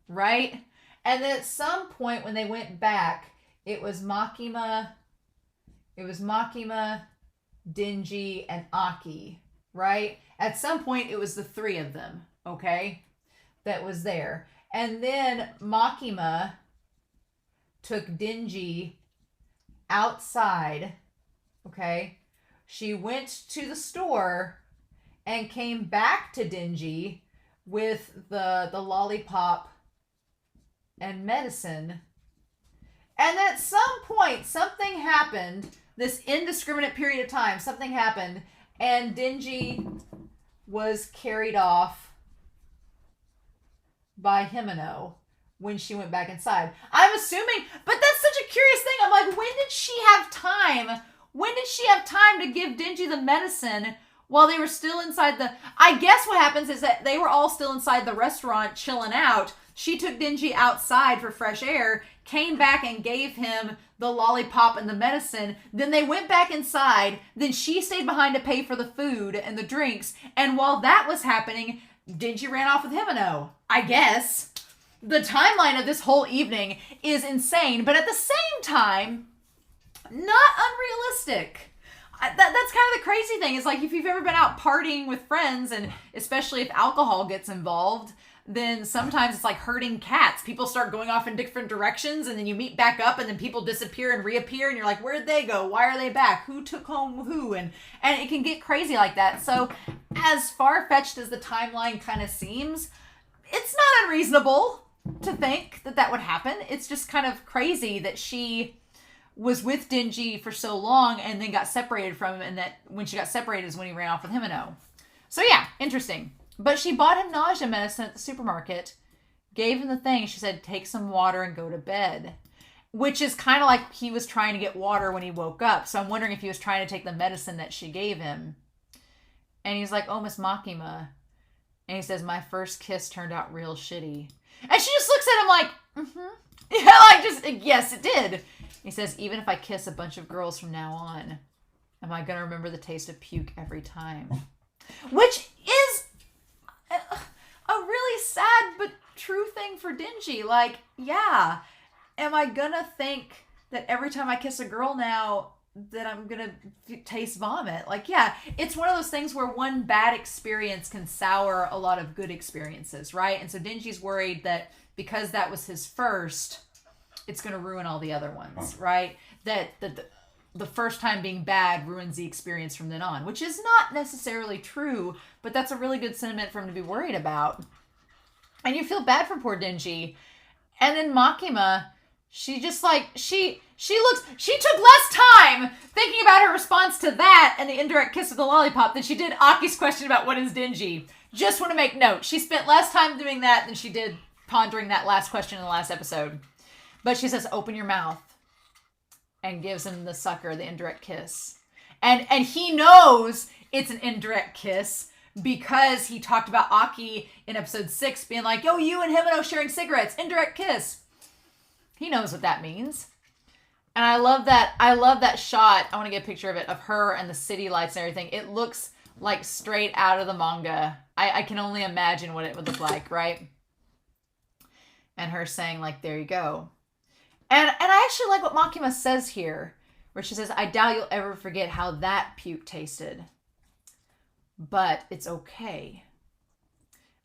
Speaker 1: right? And then at some point when they went back, it was Makima, Denji, and Aki, right? At some point, it was the three of them, okay, that was there. And then Makima took Denji outside, okay? She went to the store and came back to Denji with the lollipop and medicine. And at some point, something happened, this indiscriminate period of time, something happened, and Denji was carried off by Himeno when she went back inside. I'm assuming, but that's such a curious thing. I'm like, when did she have time? When did she have time to give Denji the medicine while they were still inside the... I guess what happens is that they were all still inside the restaurant chilling out. She took Denji outside for fresh air, came back and gave him the lollipop and the medicine. Then they went back inside. Then she stayed behind to pay for the food and the drinks. And while that was happening, Denji ran off with Himeno, I guess. the timeline of this whole evening is insane, but at the same time, not unrealistic. That's kind of the crazy thing. Is like if you've ever been out partying with friends, and especially if alcohol gets involved, then sometimes it's like herding cats. People start going off in different directions, and then you meet back up, and then people disappear and reappear, and you're like, where'd they go? Why are they back? Who took home who? And it can get crazy like that. So as far-fetched as the timeline kind of seems, it's not unreasonable to think that that would happen. It's just kind of crazy that she was with Denji for so long and then got separated from him, and that when she got separated is when he ran off with Himeno. So yeah, interesting. But she bought him nausea medicine at the supermarket, gave him the thing. She said, take some water and go to bed. Which is kind of like he was trying to get water when he woke up. So I'm wondering if he was trying to take the medicine that she gave him. And he's like, oh, Miss Makima. And he says, my first kiss turned out real shitty. And she just looks at him like, yeah, like just, yes, it did. He says, even if I kiss a bunch of girls from now on, am I going to remember the taste of puke every time? Which is a really sad but true thing for Denji. Like, yeah, am I going to think that every time I kiss a girl now that I'm going to taste vomit? Like, yeah, it's one of those things where one bad experience can sour a lot of good experiences, right? And so Denji's worried that because that was his first, it's going to ruin all the other ones, right? That the first time being bad ruins the experience from then on, which is not necessarily true, but that's a really good sentiment for him to be worried about. And you feel bad for poor Denji. And then Makima, she just like, she took less time thinking about her response to that and the indirect kiss of the lollipop than she did Aki's question about what is Denji. Just want to make note. She spent less time doing that than she did pondering that last question in the last episode. But she says, open your mouth, and gives him the sucker, the indirect kiss. And he knows it's an indirect kiss because he talked about Aki in episode 6 being like, yo, you and Himeno sharing cigarettes, indirect kiss. He knows what that means. And I love that shot. I want to get a picture of it, of her and the city lights and everything. It looks like straight out of the manga. I can only imagine what it would look like, right? And her saying like, there you go. And I actually like what Makima says here, where she says, I doubt you'll ever forget how that puke tasted. But it's okay.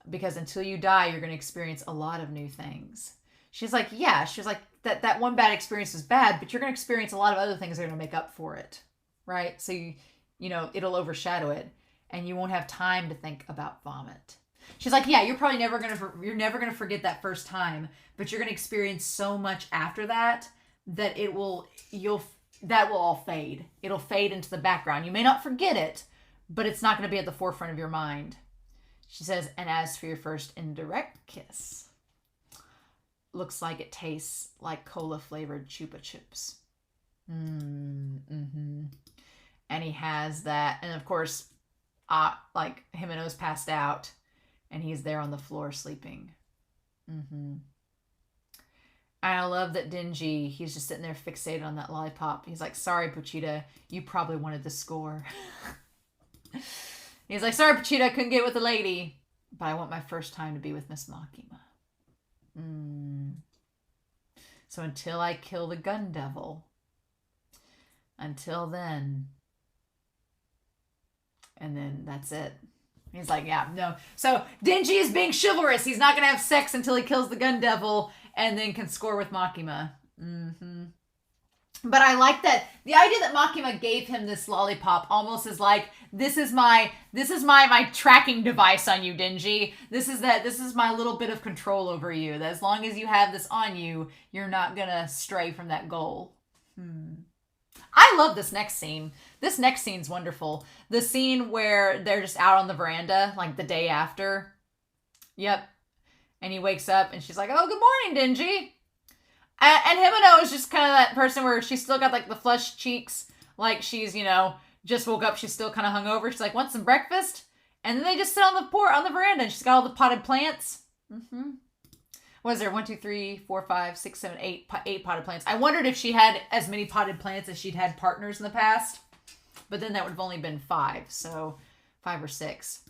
Speaker 1: Because until you die, you're going to experience a lot of new things. She's like, yeah. She's like, that one bad experience was bad, but you're going to experience a lot of other things that are going to make up for it. Right? So, you know, it'll overshadow it. And you won't have time to think about vomit. She's like, yeah, you're probably never going to forget that first time, but you're going to experience so much after that that that will all fade. It'll fade into the background. You may not forget it, but it's not going to be at the forefront of your mind. She says, and as for your first indirect kiss, looks like it tastes like cola flavored Chupa Chups. And he has that. And of course, like Himeno's passed out. And he's there on the floor sleeping. And I love that Denji, he's just sitting there fixated on that lollipop. He's like, sorry, Pochita, you probably wanted the score. He's like, sorry, Pochita, I couldn't get with the lady. But I want my first time to be with Miss Makima. So until I kill the gun devil, until then. And then that's it. He's like, yeah, no. So Denji is being chivalrous. He's not going to have sex until he kills the gun devil and then can score with Makima. But I like that the idea that Makima gave him this lollipop almost is like, this is my tracking device on you, Denji. This is my little bit of control over you. That as long as you have this on you, you're not going to stray from that goal. I love this next scene. This next scene's wonderful. The scene where they're just out on the veranda, like the day after. Yep. And he wakes up and she's like, oh, good morning, Denji. And Himeno is just kind of that person where she's still got like the flushed cheeks. Like she's, just woke up. She's still kind of hungover. She's like, want some breakfast? And then they just sit on the veranda and she's got all the potted plants. What is there? 1, 2, 3, 4, 5, 6, 7, 8 potted plants. I wondered if she had as many potted plants as she'd had partners in the past. But then that would have only been 5. So 5 or 6.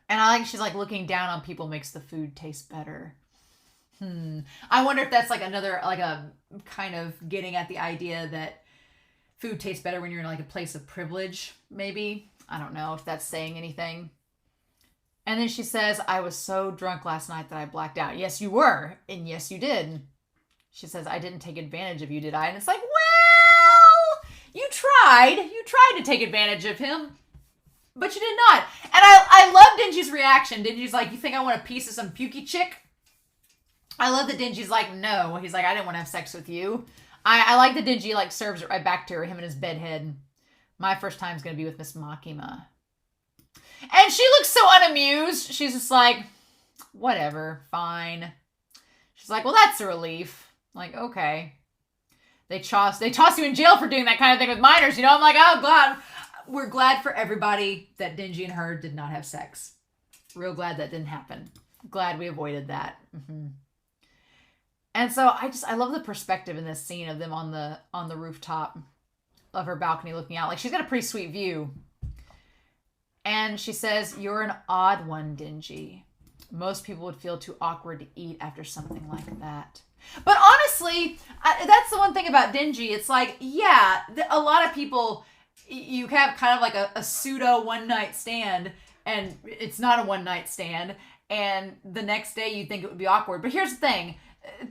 Speaker 1: And I like she's like looking down on people makes the food taste better. I wonder if that's like another, like a kind of getting at the idea that food tastes better when you're in like a place of privilege, maybe. I don't know if that's saying anything. And then she says, I was so drunk last night that I blacked out. Yes, you were. And yes, you did. She says, I didn't take advantage of you, did I? And it's like, well, you tried. You tried to take advantage of him. But you did not. And I love Dingy's reaction. Dingy's like, you think I want a piece of some pukey chick? I love that Dingy's like, no. He's like, I didn't want to have sex with you. I like that Dingy like serves it right back to her, him and his bedhead. My first time's going to be with Miss Makima. And she looks so unamused. She's just like, whatever, fine. She's like, well, that's a relief. Like, okay. They toss you in jail for doing that kind of thing with minors, you know? I'm like, oh, God. We're glad for everybody that Dingy and her did not have sex. Real glad that didn't happen. Glad we avoided that. Mm-hmm. And so I love the perspective in this scene of them on the rooftop of her balcony looking out. Like, she's got a pretty sweet view. And she says, you're an odd one, Dingy. Most people would feel too awkward to eat after something like that. But honestly, that's the one thing about Dingy. It's like, yeah, a lot of people, you have kind of like a pseudo one-night stand, and it's not a one-night stand, and the next day you think it would be awkward. But here's the thing.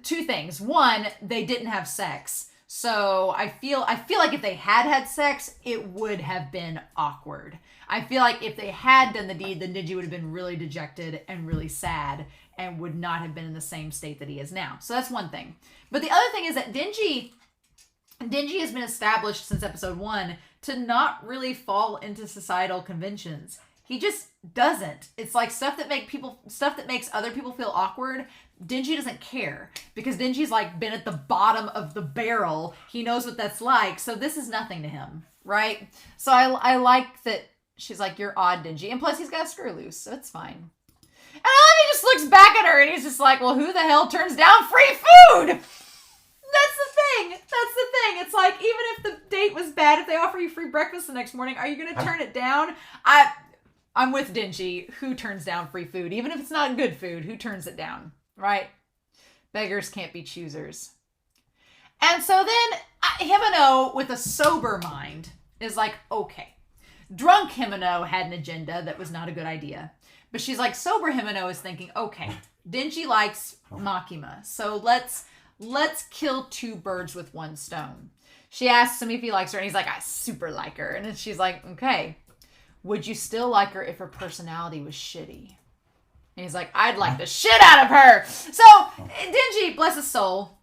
Speaker 1: Two things. One, they didn't have sex. So I feel like if they had sex, it would have been awkward. I feel like if they had done the deed, then Dingy would have been really dejected and really sad and would not have been in the same state that he is now. So that's one thing. But the other thing is that Dingy has been established since episode 1 to not really fall into societal conventions. He just doesn't. It's like stuff that makes other people feel awkward. Dingy doesn't care because Dingy's like been at the bottom of the barrel. He knows what that's like. So this is nothing to him, right? So I like that she's like, you're odd, Dingy. And plus he's got a screw loose, so it's fine. And he just looks back at her and he's just like, well, who the hell turns down free food? That's the thing. It's like, even if the date was bad, if they offer you free breakfast the next morning, are you going to turn it down? I'm with Dingy. Who turns down free food? Even if it's not good food, who turns it down? Right? Beggars can't be choosers. And so then Himeno, with a sober mind, is like, okay. Drunk Himeno had an agenda that was not a good idea. But she's like, sober Himeno is thinking, okay, Dingy likes Makima. So let's kill two birds with one stone. She asks him if he likes her, and he's like, I super like her. And then she's like, okay, would you still like her if her personality was shitty? And he's like, I'd like the shit out of her. So Dingy, bless his soul,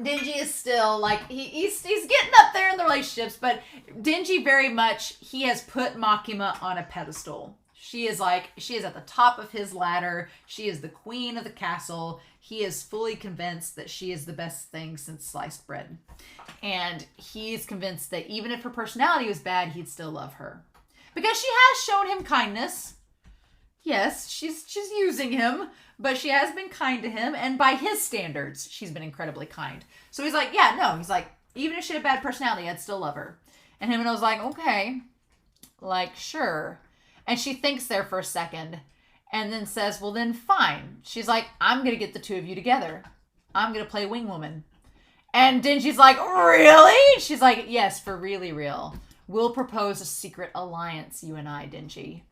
Speaker 1: Dingy is still like, he's getting up there in the relationships, but Dingy very much, he has put Makima on a pedestal. She is at the top of his ladder. She is the queen of the castle. He is fully convinced that she is the best thing since sliced bread. And he's convinced that even if her personality was bad, he'd still love her. Because she has shown him kindness. Yes, she's using him, but she has been kind to him, and by his standards, she's been incredibly kind. So he's like, yeah, no, he's like, even if she had a bad personality, I'd still love her. And him and I was like, okay, like, sure. And she thinks there for a second, and then says, well, then fine. She's like, I'm going to get the two of you together. I'm going to play wing woman. And Dingy's like, really? She's like, yes, for really real. We'll propose a secret alliance, you and I, Dingy.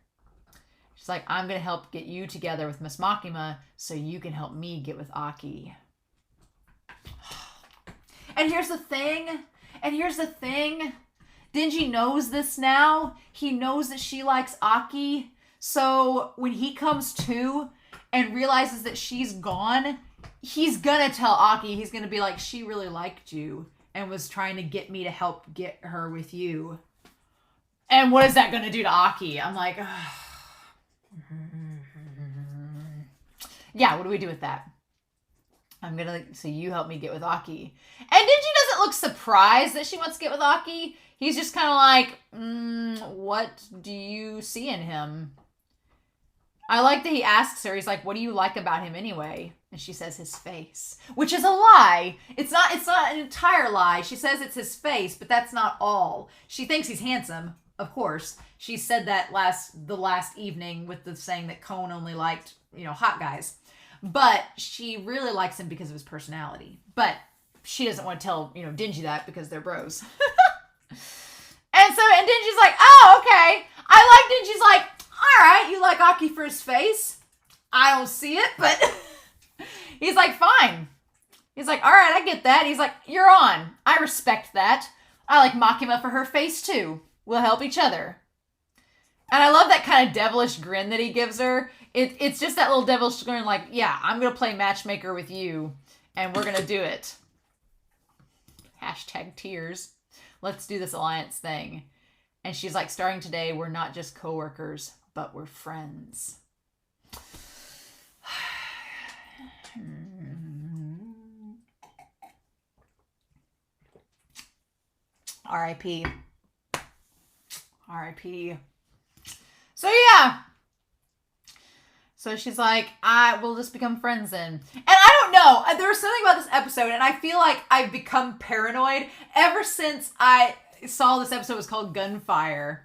Speaker 1: She's like, I'm going to help get you together with Miss Makima so you can help me get with Aki. And here's the thing. Dingy knows this now. He knows that she likes Aki. So when he comes to and realizes that she's gone, he's going to tell Aki. He's going to be like, she really liked you and was trying to get me to help get her with you. And what is that going to do to Aki? I'm like, ugh. Yeah, what do we do with that? So you help me get with Aki. And Dingy doesn't look surprised that she wants to get with Aki. He's just kind of like, what do you see in him? I like that he asks her, he's like, what do you like about him anyway? And she says his face, which is a lie. It's not an entire lie. She says it's his face, but that's not all. She thinks he's handsome, of course. She said that the last evening with the saying that Cone only liked, hot guys. but she really likes him because of his personality. But she doesn't want to tell, Denji that because they're bros. And Denji's like, oh, okay. Denji's like, all right, you like Aki for his face. I don't see it, but he's like, fine. He's like, all right, I get that. He's like, you're on. I respect that. I like Makima for her face too. We'll help each other. And I love that kind of devilish grin that he gives her. It's just that little devilish grin like, yeah, I'm going to play matchmaker with you and we're going to do it. Hashtag tears. Let's do this alliance thing. And she's like, starting today, we're not just coworkers, but we're friends. R.I.P. R.I.P. So yeah. So she's like, we'll just become friends then. And I don't know. There was something about this episode, and I feel like I've become paranoid ever since I saw this episode was called Gunfire.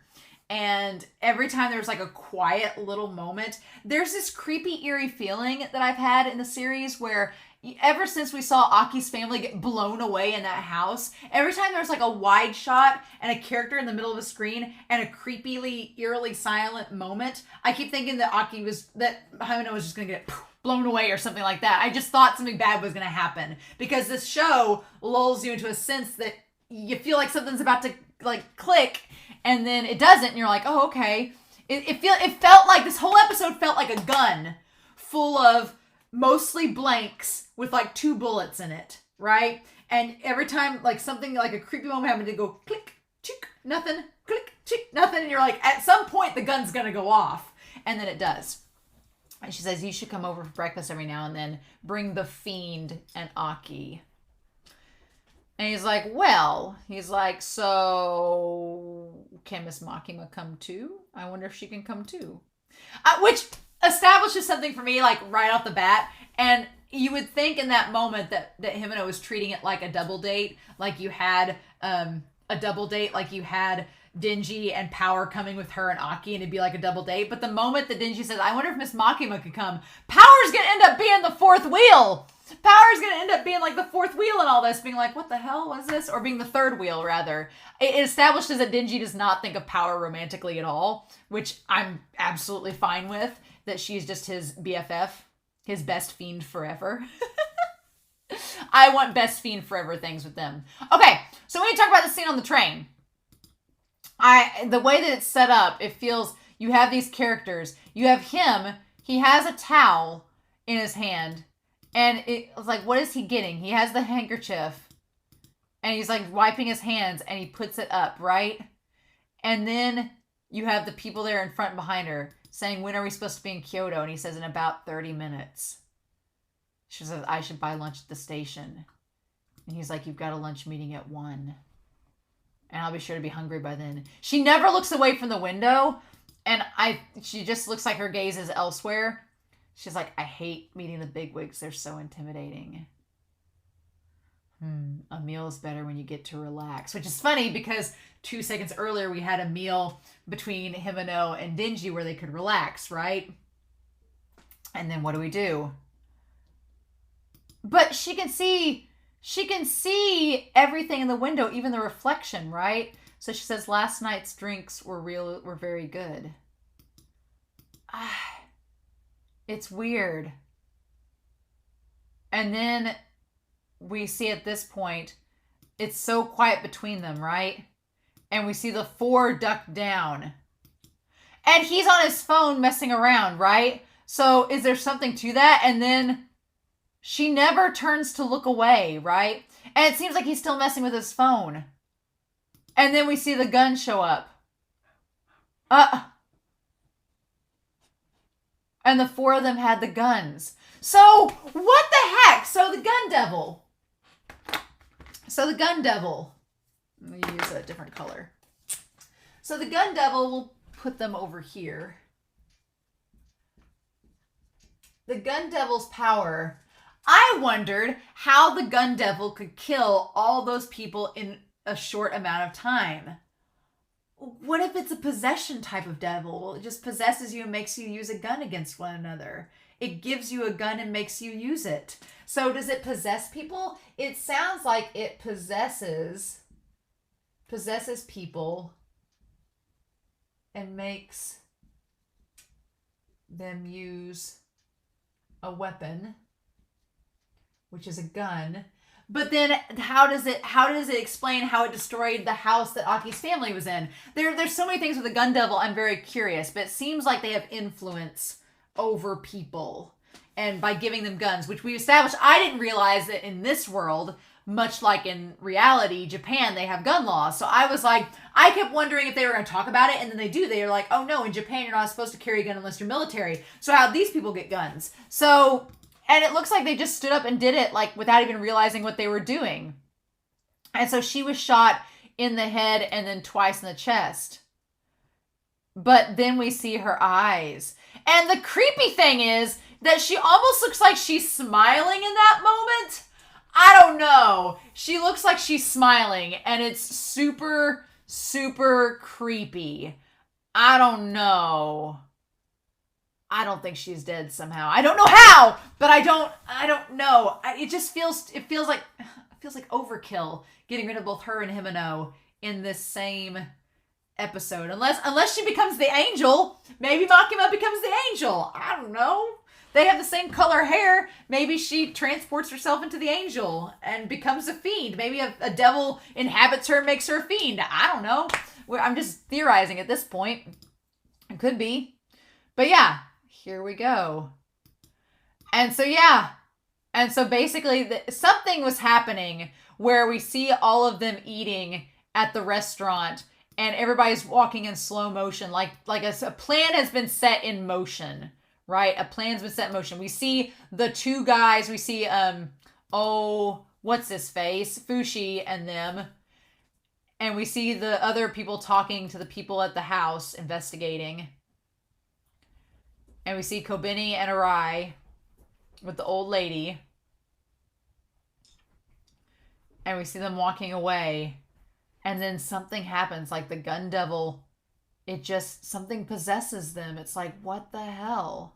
Speaker 1: And every time there's like a quiet little moment, there's this creepy, eerie feeling that I've had in the series where ever since we saw Aki's family get blown away in that house, every time there's like a wide shot and a character in the middle of the screen and a creepily, eerily silent moment, I keep thinking that Himeno was just going to get blown away or something like that. I just thought something bad was going to happen because this show lulls you into a sense that you feel like something's about to like click and then it doesn't and you're like, oh, okay. It felt like this whole episode felt like a gun full of mostly blanks with like 2 bullets in it, right? And every time like something like a creepy moment happened, to go click, chick, nothing, click, chick, nothing, and you're like, at some point the gun's gonna go off, and then it does. And she says, you should come over for breakfast every now and then, bring the fiend and Aki. And he's like, so can Miss Makima come too? I wonder if she can come too. Which establishes something for me, like right off the bat. And you would think in that moment that Himeno was treating it like a double date, like you had a double date, like you had Denji and Power coming with her and Aki, and it'd be like a double date. But the moment that Denji says, I wonder if Miss Makima could come, Power's gonna end up being the fourth wheel. Power's gonna end up being like the fourth wheel in all this, being like, what the hell was this? Or being the third wheel, rather. It establishes that Denji does not think of Power romantically at all, which I'm absolutely fine with, that she's just his BFF, his best fiend forever. I want best fiend forever things with them. Okay, so when you talk about the scene on the train, the way that it's set up, it feels, you have these characters. You have him, he has a towel in his hand, and it's like, what is he getting? He has the handkerchief, and he's like wiping his hands, and he puts it up, right? And then you have the people there in front and behind her saying, when are we supposed to be in Kyoto? And he says, in about 30 minutes. She says, I should buy lunch at the station. And he's like, you've got a lunch meeting at 1. And I'll be sure to be hungry by then. She never looks away from the window. And she just looks like her gaze is elsewhere. She's like, I hate meeting the bigwigs. They're so intimidating. A meal is better when you get to relax. Which is funny because 2 seconds earlier we had a meal between Himeno and Denji where they could relax, right? And then what do? But she can see everything in the window, even the reflection, right? So she says, last night's drinks were very good. It's weird. And then we see at this point, it's so quiet between them, right? And we see the 4 duck down. And he's on his phone messing around, right? So is there something to that? And then she never turns to look away, right? And it seems like he's still messing with his phone. And then we see the gun show up. And the 4 of them had the guns. So, what the heck? So the gun devil. Let me use a different color. So the gun devil, will put them over here. The gun devil's power. I wondered how the gun devil could kill all those people in a short amount of time. What if it's a possession type of devil? It just possesses you and makes you use a gun against one another. It gives you a gun and makes you use it. So does it possess people? It sounds like it possesses people and makes them use a weapon, which is a gun. But then how does it explain how it destroyed the house that Aki's family was in? There's so many things with the gun devil. I'm very curious, but it seems like they have influence over people, and by giving them guns, which we established. I didn't realize that in this world, much like in reality, Japan, they have gun laws. So I was like, I kept wondering if they were going to talk about it, and then they do. They're like, oh no, in Japan, you're not supposed to carry a gun unless you're military. So how'd these people get guns? So, and it looks like they just stood up and did it, like, without even realizing what they were doing. And so she was shot in the head and then twice in the chest. But then we see her eyes. And the creepy thing is that she almost looks like she's smiling in that moment. I don't know. She looks like she's smiling, and it's super, super creepy. I don't know. I don't think she's dead somehow. I don't know how, but I don't know. It feels like overkill getting rid of both her and Himeno in this same episode. Unless she becomes the angel. Maybe Makima becomes the angel. I don't know. They have the same color hair. Maybe she transports herself into the angel and becomes a fiend. Maybe a devil inhabits her and makes her a fiend. I don't know. I'm just theorizing at this point. It could be. But yeah, here we go. And so yeah. And so basically something was happening where we see all of them eating at the restaurant and everybody's walking in slow motion. Like a plan has been set in motion. Right? A plan's been set in motion. We see the two guys. We see, what's his face? Fushi and them. And we see the other people talking to the people at the house, investigating. And we see Kobeni and Arai with the old lady. And we see them walking away. And then something happens, like the gun devil. Something possesses them. It's like, what the hell?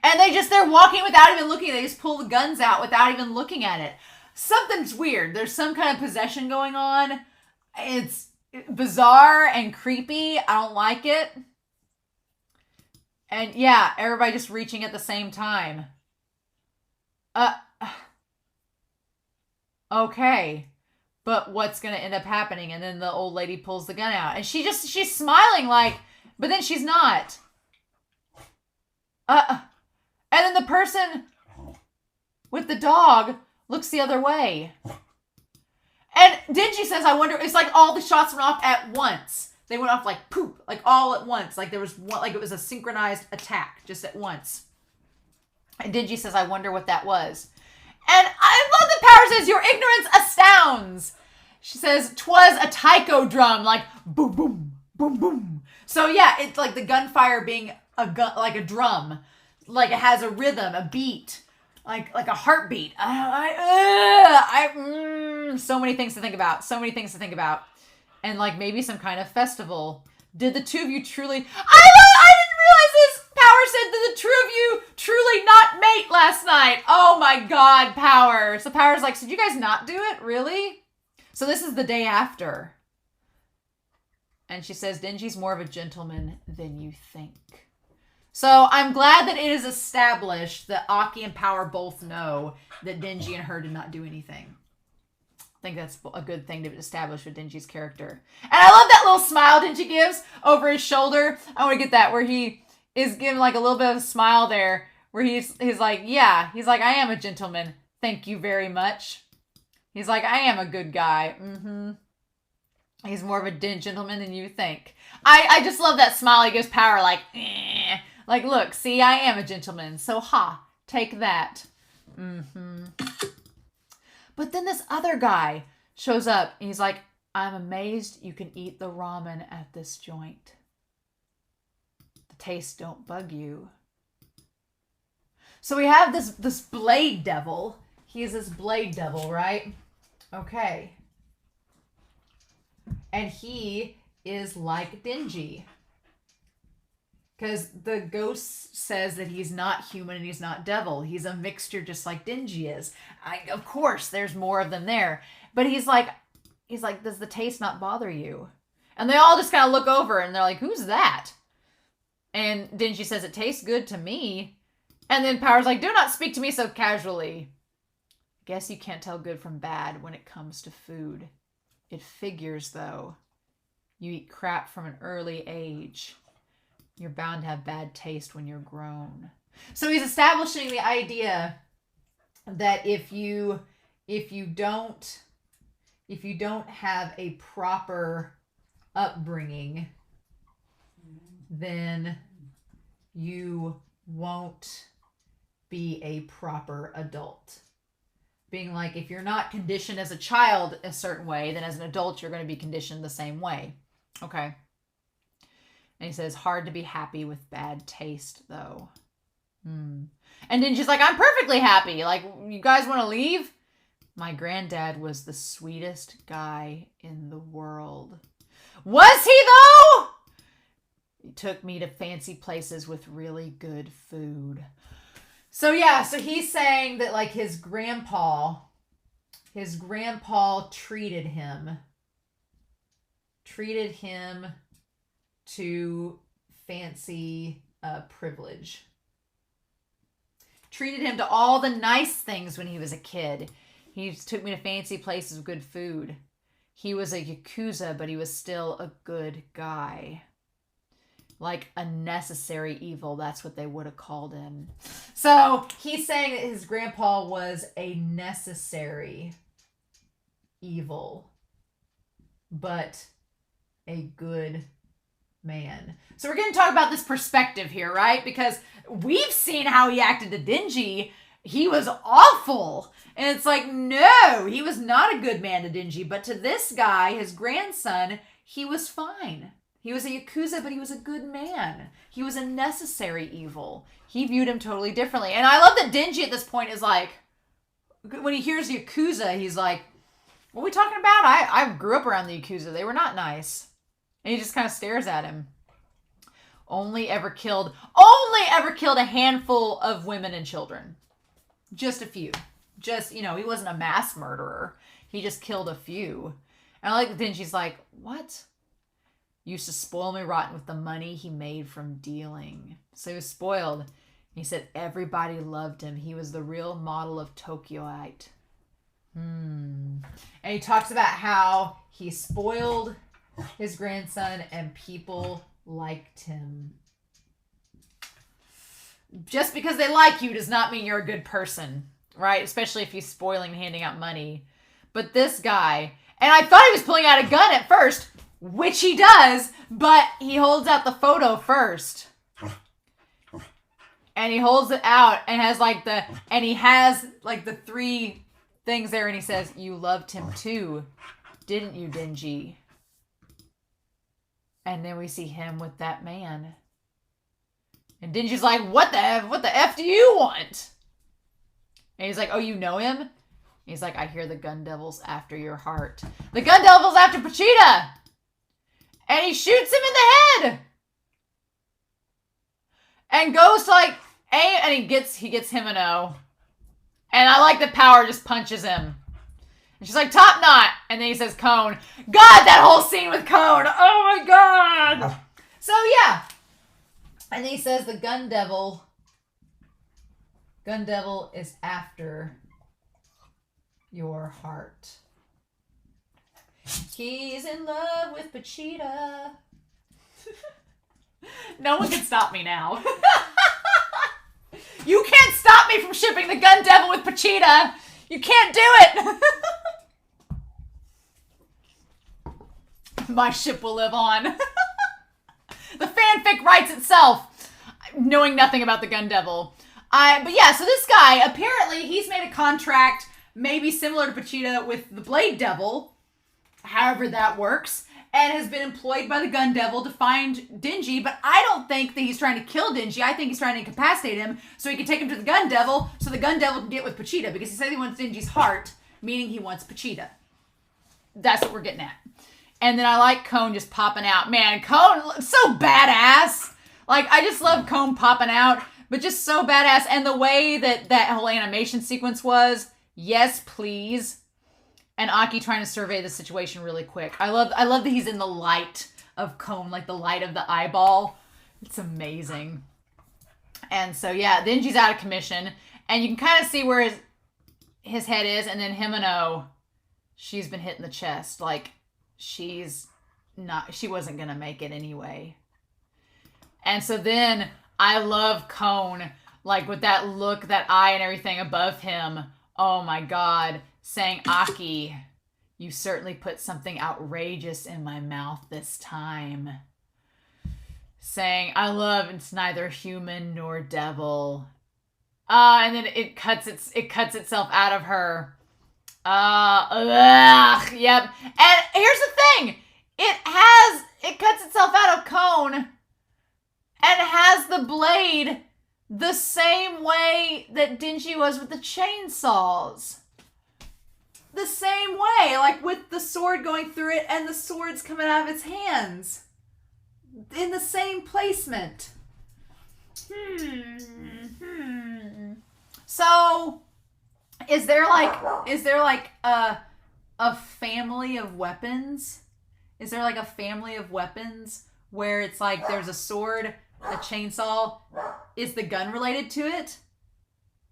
Speaker 1: And they're walking without even looking. They just pull the guns out without even looking at it. Something's weird. There's some kind of possession going on. It's bizarre and creepy. I don't like it. And yeah, everybody just reaching at the same time. Okay. But what's going to end up happening? And then the old lady pulls the gun out. And she's smiling like, but then she's not. And then the person with the dog looks the other way. And Denji says, I wonder, it's like all the shots went off at once. They went off like poop, like all at once. Like there was one, like it was a synchronized attack just at once. And Denji says, I wonder what that was. And I love that Power says, your ignorance astounds. She says, 'twas a taiko drum, like boom, boom, boom, boom. So yeah, it's like the gunfire being like a drum. Like it has a rhythm, a beat, like a heartbeat. So many things to think about. So many things to think about. And like maybe some kind of festival. Did the two of you truly... I didn't realize this! Power said, did the two of you truly not mate last night? Oh my god, Power. So Power's like, so did you guys not do it? Really? So this is the day after. And she says, Denji's more of a gentleman than you think. So I'm glad that it is established that Aki and Power both know that Denji and her did not do anything. I think that's a good thing to establish with Denji's character. And I love that little smile Denji gives over his shoulder. I want to get that where he is giving like a little bit of a smile there where he's like, yeah, he's like, I am a gentleman. Thank you very much. He's like, I am a good guy. Mm-hmm. He's more of a gentleman than you think. I just love that smile he gives Power like, eh. Like, look, see, I am a gentleman. So, take that. Mm-hmm. But then this other guy shows up. And he's like, I'm amazed you can eat the ramen at this joint. The taste don't bug you. So we have this blade devil. He is this blade devil, right? Okay. And he is like Denji. Because the ghost says that he's not human and he's not devil. He's a mixture just like Denji is. Of course, there's more of them there. But he's like, does the taste not bother you? And they all just kind of look over and they're like, who's that? And Denji says, it tastes good to me. And then Power's like, do not speak to me so casually. Guess you can't tell good from bad when it comes to food. It figures, though. You eat crap from an early age. You're bound to have bad taste when you're grown. So he's establishing the idea that if you don't have a proper upbringing, then you won't be a proper adult. Being like, if you're not conditioned as a child a certain way, then as an adult, you're going to be conditioned the same way. Okay. And he says, hard to be happy with bad taste, though. And then she's like, I'm perfectly happy. Like, you guys want to leave? My granddad was the sweetest guy in the world. Was he, though? He took me to fancy places with really good food. So yeah, so he's saying that like his grandpa treated him to fancy privilege. Treated him to all the nice things when he was a kid. He took me to fancy places with good food. He was a Yakuza, but he was still a good guy. Like a necessary evil, that's what they would have called him. So he's saying that his grandpa was a necessary evil, but a good man. So we're going to talk about this perspective here, right? Because we've seen how he acted to Denji. He was awful. And it's like, no, he was not a good man to Denji. But to this guy, his grandson, he was fine. He was a Yakuza, but he was a good man. He was a necessary evil. He viewed him totally differently. And I love that Denji at this point is like, when he hears Yakuza, he's like, what are we talking about? I grew up around the Yakuza. They were not nice. And he just kind of stares at him. Only ever killed a handful of women and children. Just a few. Just, he wasn't a mass murderer. He just killed a few. And I like that Denji's like, what? Used to spoil me rotten with the money he made from dealing. So he was spoiled. He said everybody loved him. He was the real model of Tokyoite. And he talks about how he spoiled his grandson and people liked him. Just because they like you does not mean you're a good person, right? Especially if he's spoiling and handing out money. But this guy, and I thought he was pulling out a gun at first, which he does, but he holds out the photo first. And he holds it out and he has the three things there and he says, you loved him too, didn't you, Denji? And then we see him with that man. And Denji's like, what the F do you want? And he's like, oh, you know him? He's like, I hear the gun devil's after your heart. The gun devil's after Pachita! And he shoots him in the head. And goes to aim, and he gets him an O. And I like that Power just punches him. And she's like, top knot. And then he says cone. God, that whole scene with cone. Oh my God. So yeah. And then he says the gun devil is after your heart. He's in love with Pachita. No one can stop me now. You can't stop me from shipping the gun devil with Pachita. You can't do it. My ship will live on. The fanfic writes itself, knowing nothing about the gun devil. But yeah, so this guy, apparently he's made a contract maybe similar to Pachita with the Blade Devil, however that works, and has been employed by the Gun Devil to find Denji, but I don't think that he's trying to kill Denji. I think he's trying to incapacitate him so he can take him to the Gun Devil so the Gun Devil can get with Pachita, because he says he wants Denji's heart, meaning he wants Pachita. That's what we're getting at. And then I like Cone just popping out. Man, Cone looks so badass. Like, I just love Comb popping out, but just so badass. And the way that that whole animation sequence was, yes, please. And Aki trying to survey the situation really quick. I love that he's in the light of Comb, like the light of the eyeball. It's amazing. And so, yeah, Denji's out of commission. And you can kind of see where his head is. And then Himeno, she's been hit in the chest. Like, she wasn't going to make it anyway. And so then I love Cone, like with that look, that eye and everything above him. Oh my God. Saying, Aki, you certainly put something outrageous in my mouth this time. Saying, I love it's neither human nor devil. And then it cuts itself out of her. Yep. And here's the thing. It cuts itself out of Cone and has the blade the same way that Denji was with the chainsaws. The same way, like with the sword going through it and the swords coming out of its hands. In the same placement. So, is there like a family of weapons? Is there like a family of weapons where it's like there's a sword, a chainsaw? Is the gun related to it?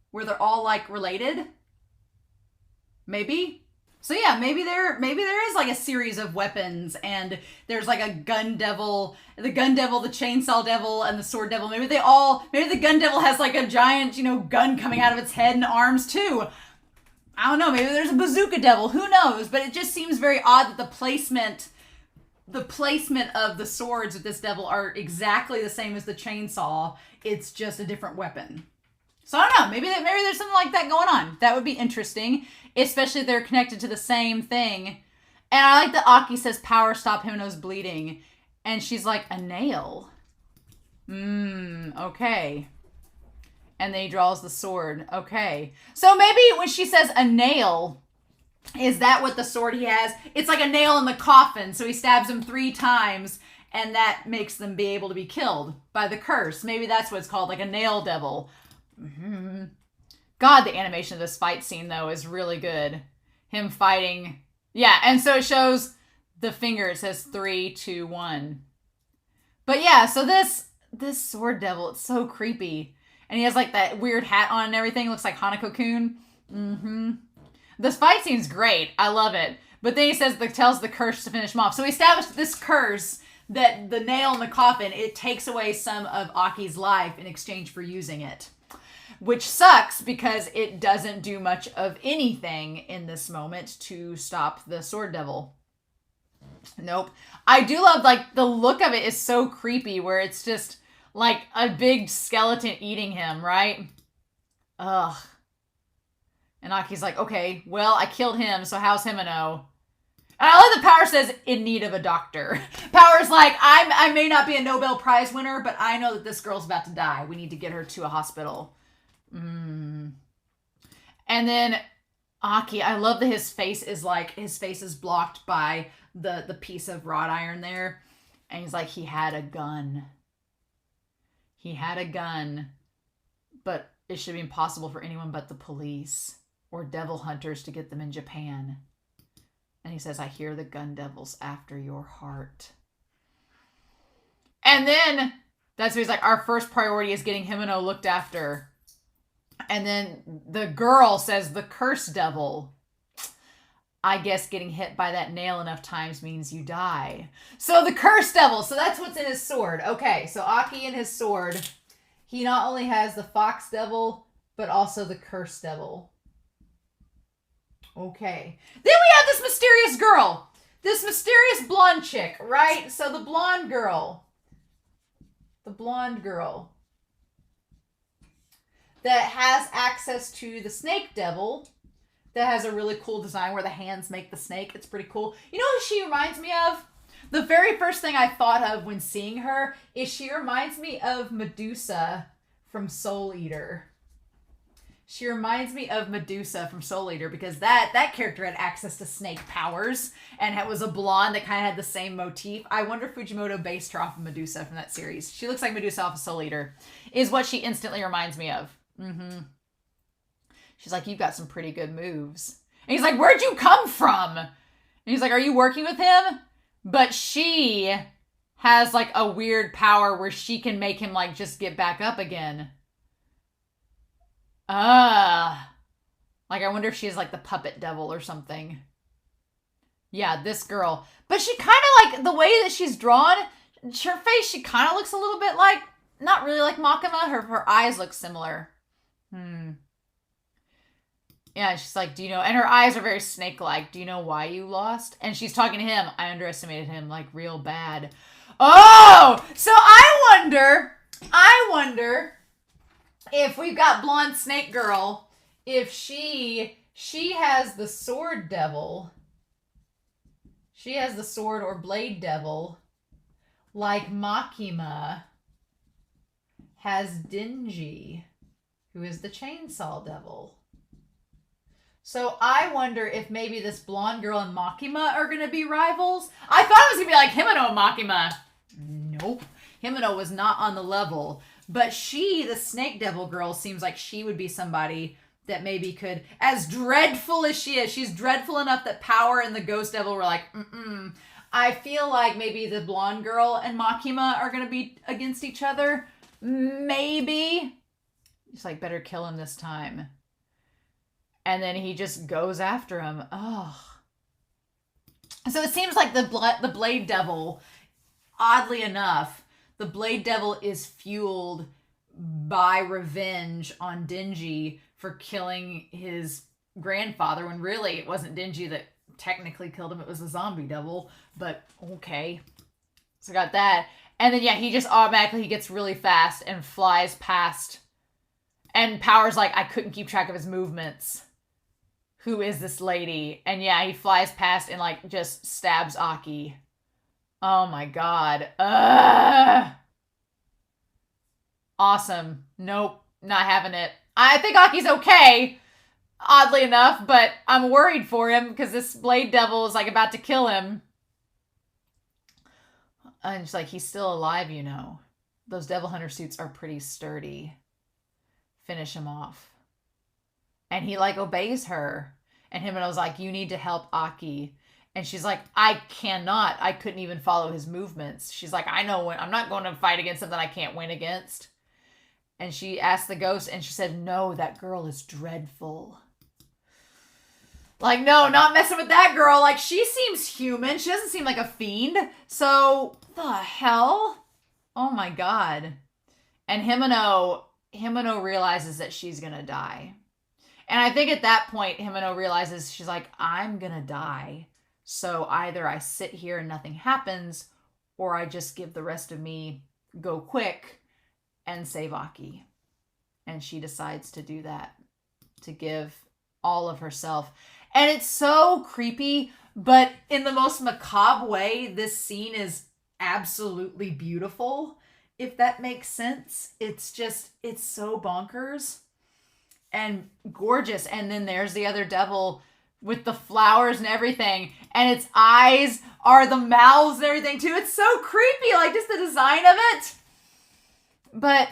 Speaker 1: Where they're all like related? Maybe. So yeah, maybe there is like a series of weapons, and there's like a gun devil, the chainsaw devil, and the sword devil. Maybe the gun devil has like a giant, gun coming out of its head and arms too. I don't know, maybe there's a bazooka devil, who knows? But it just seems very odd that the placement of the swords with this devil are exactly the same as the chainsaw. It's just a different weapon. So I don't know, maybe there's something like that going on. That would be interesting, especially if they're connected to the same thing. And I like that Aki says, power stop Himeno's bleeding. And she's like, a nail? Okay. And then he draws the sword. Okay. So maybe when she says a nail, is that what the sword he has? It's like a nail in the coffin. So he stabs him 3 times, and that makes them be able to be killed by the curse. Maybe that's what it's called, like a nail devil. God, the animation of this fight scene, though, is really good. Him fighting. Yeah, and so it shows the finger. It says 3, 2, 1. But yeah, so this sword devil, it's so creepy. And he has like that weird hat on and everything. It looks like Hanako-kun. This fight scene's great. I love it. But then he tells the curse to finish him off. So we established this curse, that the nail in the coffin, it takes away some of Aki's life in exchange for using it. Which sucks because it doesn't do much of anything in this moment to stop the sword devil. Nope. I do love, like, the look of it is so creepy where it's just like a big skeleton eating him, right? Ugh. And Aki's like, okay, well, I killed him, so how's Himeno? And I love that Power says, in need of a doctor. Power's like, I may not be a Nobel Prize winner, but I know that this girl's about to die. We need to get her to a hospital. And then Aki, I love that his face is blocked by the piece of wrought iron there. And he's like, he had a gun. He had a gun, but it should be impossible for anyone but the police or devil hunters to get them in Japan. And he says, I hear the gun devil's after your heart. And then that's what he's like, our first priority is getting Himeno looked after. And then the girl says, the curse devil. I guess getting hit by that nail enough times means you die. So the curse devil. So that's what's in his sword. Okay, so Aki and his sword. He not only has the fox devil, but also the curse devil. Okay. Then we have this mysterious girl. This mysterious blonde chick, right? So the blonde girl. The blonde girl. That has access to the snake devil. That has a really cool design where the hands make the snake. It's pretty cool. You know who she reminds me of? The very first thing I thought of when seeing her is she reminds me of Medusa from Soul Eater. She reminds me of Medusa from Soul Eater because that character had access to snake powers and it was a blonde that kind of had the same motif. I wonder if Fujimoto based her off of Medusa from that series. She looks like Medusa off of Soul Eater is what she instantly reminds me of. She's like, you've got some pretty good moves. And he's like, where'd you come from? And he's like, are you working with him? But she has like a weird power where she can make him like just get back up again. Like I wonder if she's like the puppet devil or something. Yeah, this girl. But she kind of like, the way that she's drawn, her face, she kind of looks a little bit like, not really like Makima. Her eyes look similar. Yeah, she's like, do you know, and her eyes are very snake-like. Do you know why you lost? And she's talking to him. I underestimated him like real bad. Oh, so I wonder if we've got blonde snake girl, if she has the sword devil. She has the sword or blade devil like Makima has Denji, who is the chainsaw devil. So I wonder if maybe this blonde girl and Makima are going to be rivals. I thought it was going to be like Himeno and Makima. Nope. Himeno was not on the level. But she, the snake devil girl, seems like she would be somebody that maybe could, as dreadful as she is, she's dreadful enough that Power and the ghost devil were like, I feel like maybe the blonde girl and Makima are going to be against each other. Maybe. He's like, better kill him this time. And then he just goes after him. Oh. So it seems like the Blade Devil, oddly enough, the Blade Devil is fueled by revenge on Denji for killing his grandfather, when really it wasn't Denji that technically killed him. It was the zombie devil. But okay. So got that. And then, yeah, he just automatically, he gets really fast and flies past. And Power's like, I couldn't keep track of his movements. Who is this lady? And yeah, he flies past and like just stabs Aki. Oh my god. Awesome. Nope. Not having it. I think Aki's okay, oddly enough, but I'm worried for him because this Blade Devil is like about to kill him. And she's like, he's still alive, you know. Those Devil Hunter suits are pretty sturdy. Finish him off. And he like obeys her. And Himeno's like, you need to help Aki. And she's like, I cannot. I couldn't even follow his movements. She's like, I know when I'm not going to fight against something I can't win against. And she asked the ghost, and she said, no, that girl is dreadful. Like, no, not messing with that girl. Like, she seems human. She doesn't seem like a fiend. So, the hell? Oh my god. And Himeno realizes that she's gonna die. And I think at that point, Himeno realizes, she's like, I'm gonna die. So either I sit here and nothing happens, or I just give the rest of me, go quick, and save Aki. And she decides to do that. To give all of herself. And it's so creepy, but in the most macabre way, this scene is absolutely beautiful. If that makes sense. It's so bonkers and gorgeous. And then there's the other devil with the flowers and everything. And its eyes are the mouths and everything too. It's so creepy, like just the design of it. But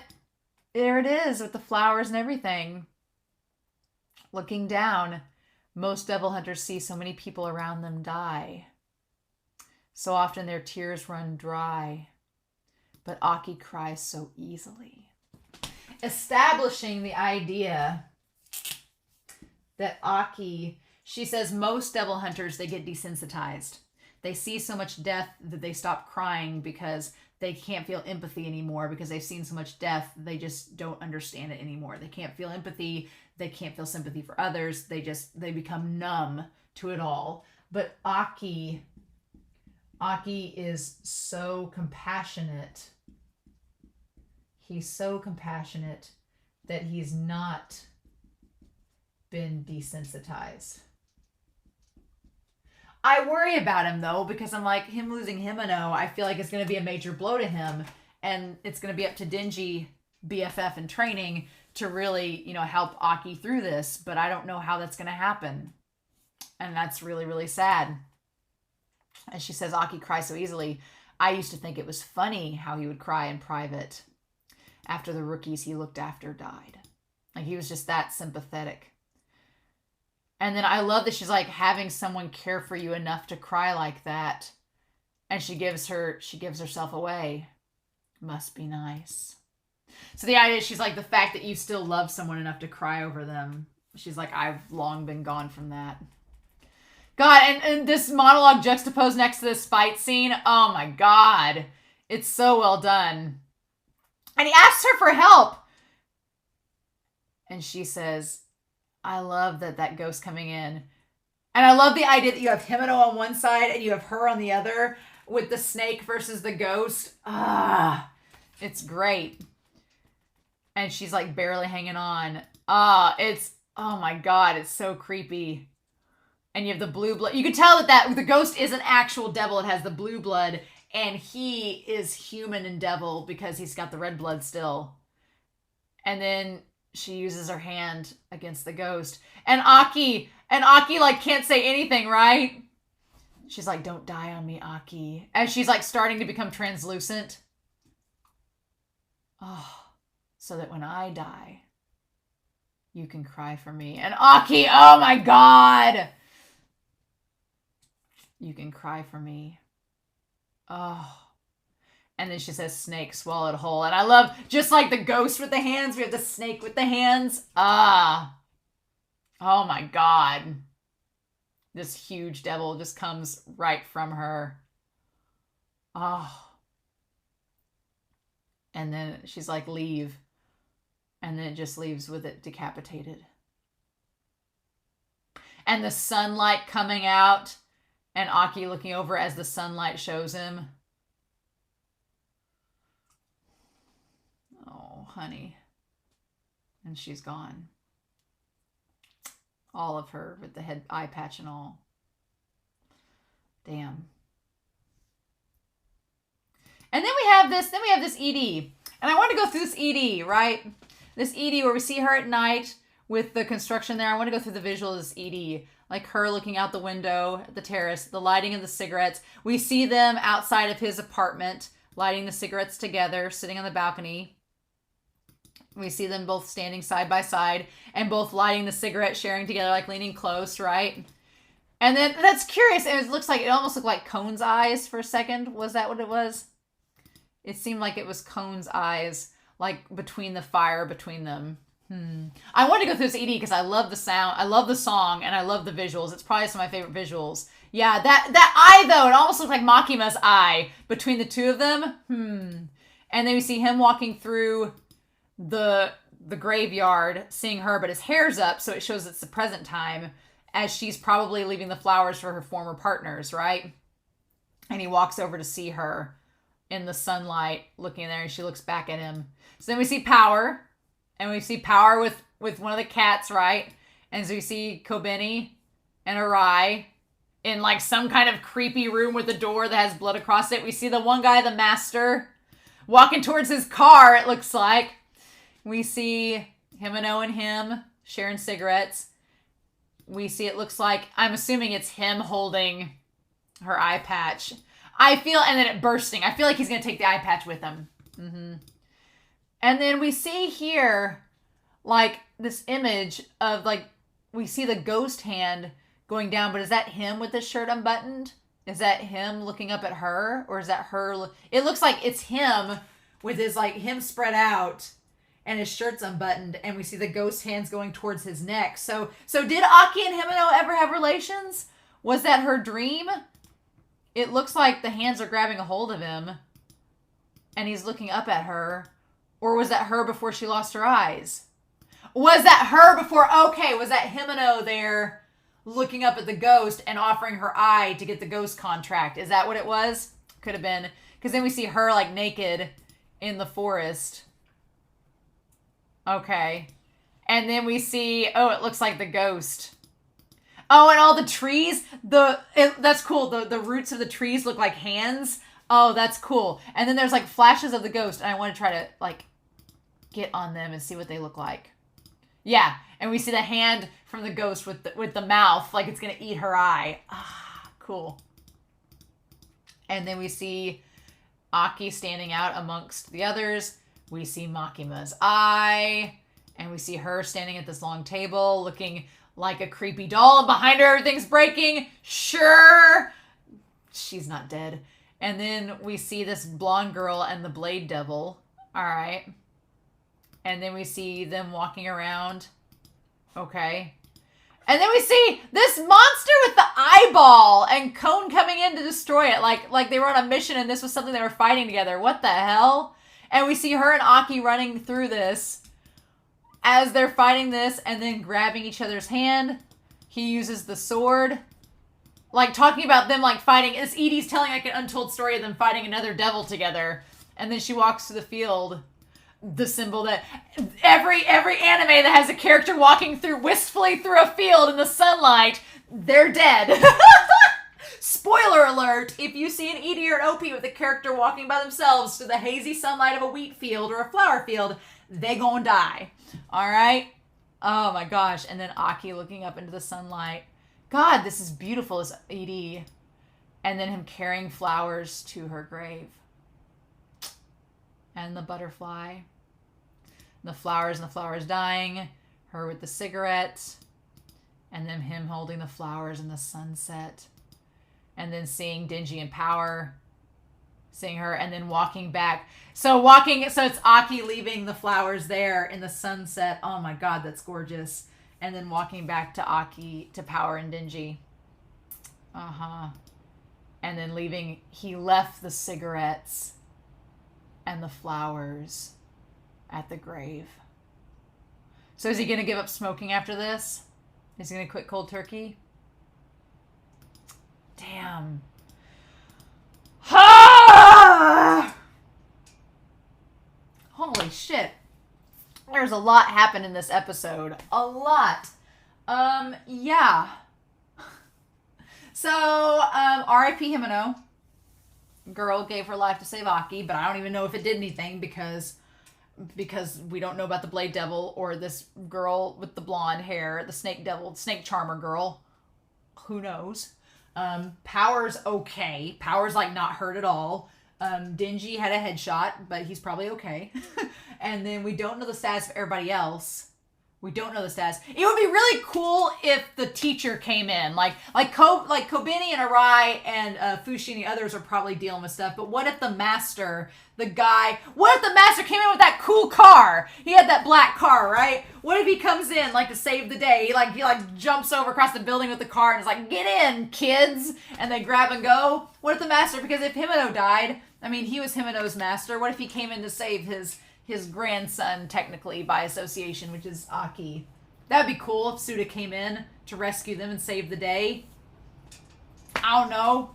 Speaker 1: there it is with the flowers and everything. Looking down, most devil hunters see so many people around them die. So often their tears run dry. But Aki cries so easily. Establishing the idea that Aki, she says most devil hunters, they get desensitized. They see so much death that they stop crying because they can't feel empathy anymore because they've seen so much death. They just don't understand it anymore. They can't feel empathy. They can't feel sympathy for others. They become numb to it all. But Aki is so compassionate. He's so compassionate that he's not been desensitized. I worry about him though, because I'm like, him losing Himeno, I feel like it's going to be a major blow to him, and it's going to be up to Denji, BFF in training, to really, help Aki through this, but I don't know how that's going to happen. And that's really, really sad. And she says, Aki cries so easily. I used to think it was funny how he would cry in private after the rookies he looked after died. Like, he was just that sympathetic. And then I love that she's like, having someone care for you enough to cry like that. And she gives herself away. Must be nice. So the idea is, she's like, the fact that you still love someone enough to cry over them. She's like, I've long been gone from that. God, and this monologue juxtaposed next to this fight scene. Oh my God. It's so well done. And he asks her for help. And she says, I love that ghost coming in. And I love the idea that you have Himeno on one side and you have her on the other with the snake versus the ghost. It's great. And she's like barely hanging on. Oh my God, it's so creepy. And you have the blue blood. You can tell that the ghost is an actual devil. It has the blue blood. And he is human and devil because he's got the red blood still. And then she uses her hand against the ghost. And Aki like can't say anything, right? She's like, don't die on me, Aki. As she's like starting to become translucent. Oh, so that when I die, you can cry for me. And Aki, oh my God. You can cry for me. Oh. And then she says, snake swallowed whole. And I love, just like the ghost with the hands, we have the snake with the hands. Oh my God. This huge devil just comes right from her. Oh. And then she's like, leave. And then it just leaves with it decapitated. And the sunlight coming out. And Aki looking over as the sunlight shows him. Oh, honey. And she's gone. All of her with the head eye patch and all. Damn. And then we have this ED. And I want to go through this ED, right? This ED where we see her at night with the construction there. I want to go through the visual of this ED. Like her looking out the window at the terrace, the lighting of the cigarettes. We see them outside of his apartment, lighting the cigarettes together, sitting on the balcony. We see them both standing side by side and both lighting the cigarette, sharing together, like leaning close, right? And then that's curious. It almost looked like Cone's eyes for a second. Was that what it was? It seemed like it was Cone's eyes, like between the fire between them. I want to go through this ED because I love the sound, I love the song, and I love the visuals. It's probably some of my favorite visuals. Yeah, that eye, though, it almost looked like Makima's eye between the two of them. And then we see him walking through the graveyard, seeing her, but his hair's up, so it shows it's the present time, as she's probably leaving the flowers for her former partners, right? And he walks over to see her in the sunlight, looking there, and she looks back at him. So then we see Power. And we see Power with one of the cats, right? And so we see Kobeni and Arai in like some kind of creepy room with a door that has blood across it. We see the one guy, the master, walking towards his car, it looks like. We see Himeno and him sharing cigarettes. We see, it looks like, I'm assuming it's him holding her eye patch. And then it bursting. I feel like he's going to take the eye patch with him. And then we see here, like, this image of, like, we see the ghost hand going down, but is that him with his shirt unbuttoned? Is that him looking up at her? Or is that her? It looks like it's him with his, like, him spread out and his shirt's unbuttoned, and we see the ghost hands going towards his neck. So did Aki and Himeno ever have relations? Was that her dream? It looks like the hands are grabbing a hold of him, and he's looking up at her. Or was that her before she lost her eyes? Was that her before? Okay, was that Himeno there looking up at the ghost and offering her eye to get the ghost contract? Is that what it was? Could have been. Because then we see her like naked in the forest. Okay. And then we see, it looks like the ghost. Oh, and all the trees, that's cool. The roots of the trees look like hands. Oh, that's cool. And then there's like flashes of the ghost, and I want to try to like get on them and see what they look like. Yeah, and we see the hand from the ghost with the mouth, like it's gonna eat her eye. Ah, cool. And then we see Aki standing out amongst the others. We see Makima's eye, and we see her standing at this long table looking like a creepy doll, and behind her everything's breaking. Sure, she's not dead. And then we see this blonde girl and the Blade Devil. All right. And then we see them walking around. Okay. And then we see this monster with the eyeball and Cone coming in to destroy it. Like they were on a mission and this was something they were fighting together. What the hell? And we see her and Aki running through this as they're fighting this and then grabbing each other's hand. He uses the sword. Like talking about them like fighting. It's Edie's telling like an untold story of them fighting another devil together. And then she walks to the field. The symbol that every anime that has a character walking through wistfully through a field in the sunlight, they're dead. Spoiler alert, if you see an Edie or an OP with a character walking by themselves through the hazy sunlight of a wheat field or a flower field, they gonna die. Alright? Oh my gosh. And then Aki looking up into the sunlight. God, this is beautiful, this Edie. And then him carrying flowers to her grave. And the butterfly. And the flowers dying. Her with the cigarette. And then him holding the flowers in the sunset. And then seeing Denji in power. Seeing her and then walking back. So it's Aki leaving the flowers there in the sunset. Oh my god, that's gorgeous. And then walking back to Aki, to Power and Denji. And then leaving, he left the cigarettes and the flowers at the grave. So is he going to give up smoking after this? Is he going to quit cold turkey? Damn. Holy shit. There's a lot happened in this episode. A lot. Yeah. So, R.I.P. Himeno. Girl gave her life to save Aki, but I don't even know if it did anything because we don't know about the Blade Devil or this girl with the blonde hair, the Snake Devil, Snake Charmer girl. Who knows? Power's okay. Power's like not hurt at all. Denji had a headshot, but he's probably okay. And then we don't know the status of everybody else. We don't know the status. It would be really cool if the teacher came in. Like Kobeni and Arai and Fushi and the others are probably dealing with stuff. But what if the master, what if the master came in with that cool car? He had that black car, right? What if he comes in like to save the day? He jumps over across the building with the car and is like, get in, kids. And they grab and go. What if the master, because if Himeno died, I mean, he was Himeno's master. What if he came in to save his grandson, technically, by association, which is Aki. That would be cool if Suda came in to rescue them and save the day. I don't know.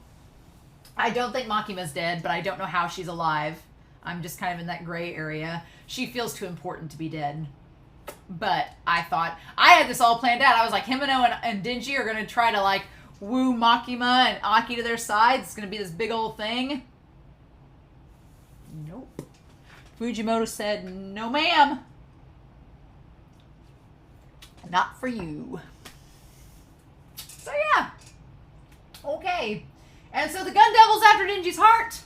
Speaker 1: I don't think Makima's dead, but I don't know how she's alive. I'm just kind of in that gray area. She feels too important to be dead. But I thought, I had this all planned out. I was like, Himeno and Denji are going to try to, woo Makima and Aki to their side. It's going to be this big old thing. Nope. Fujimoto said, no ma'am. Not for you. So yeah. Okay. And so the Gun Devil's after Denji's heart.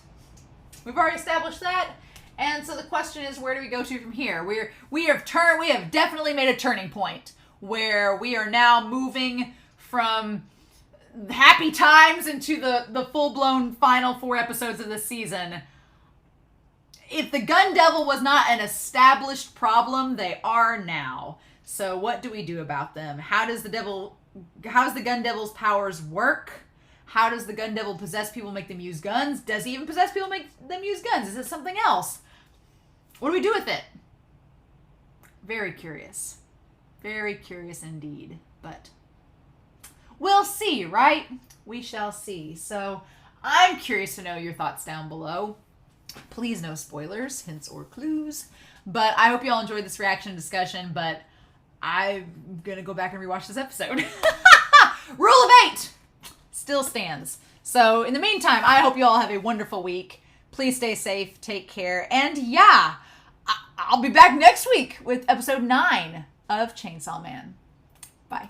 Speaker 1: We've already established that. And so the question is, where do we go to from here? We have definitely made a turning point where we are now moving from happy times into the full-blown final 4 episodes of the season. If the Gun Devil was not an established problem, they are now. So what do we do about them? How does the Gun Devil's powers work? How does the Gun Devil possess people, make them use guns? Does he even possess people, make them use guns? Is it something else? What do we do with it? Very curious. Very curious indeed. But we'll see, right? We shall see. So I'm curious to know your thoughts down below. Please no spoilers, hints, or clues. But I hope you all enjoyed this reaction discussion, but I'm going to go back and rewatch this episode. Rule of 8 still stands. So in the meantime, I hope you all have a wonderful week. Please stay safe, take care, and yeah, I'll be back next week with episode 9 of Chainsaw Man. Bye.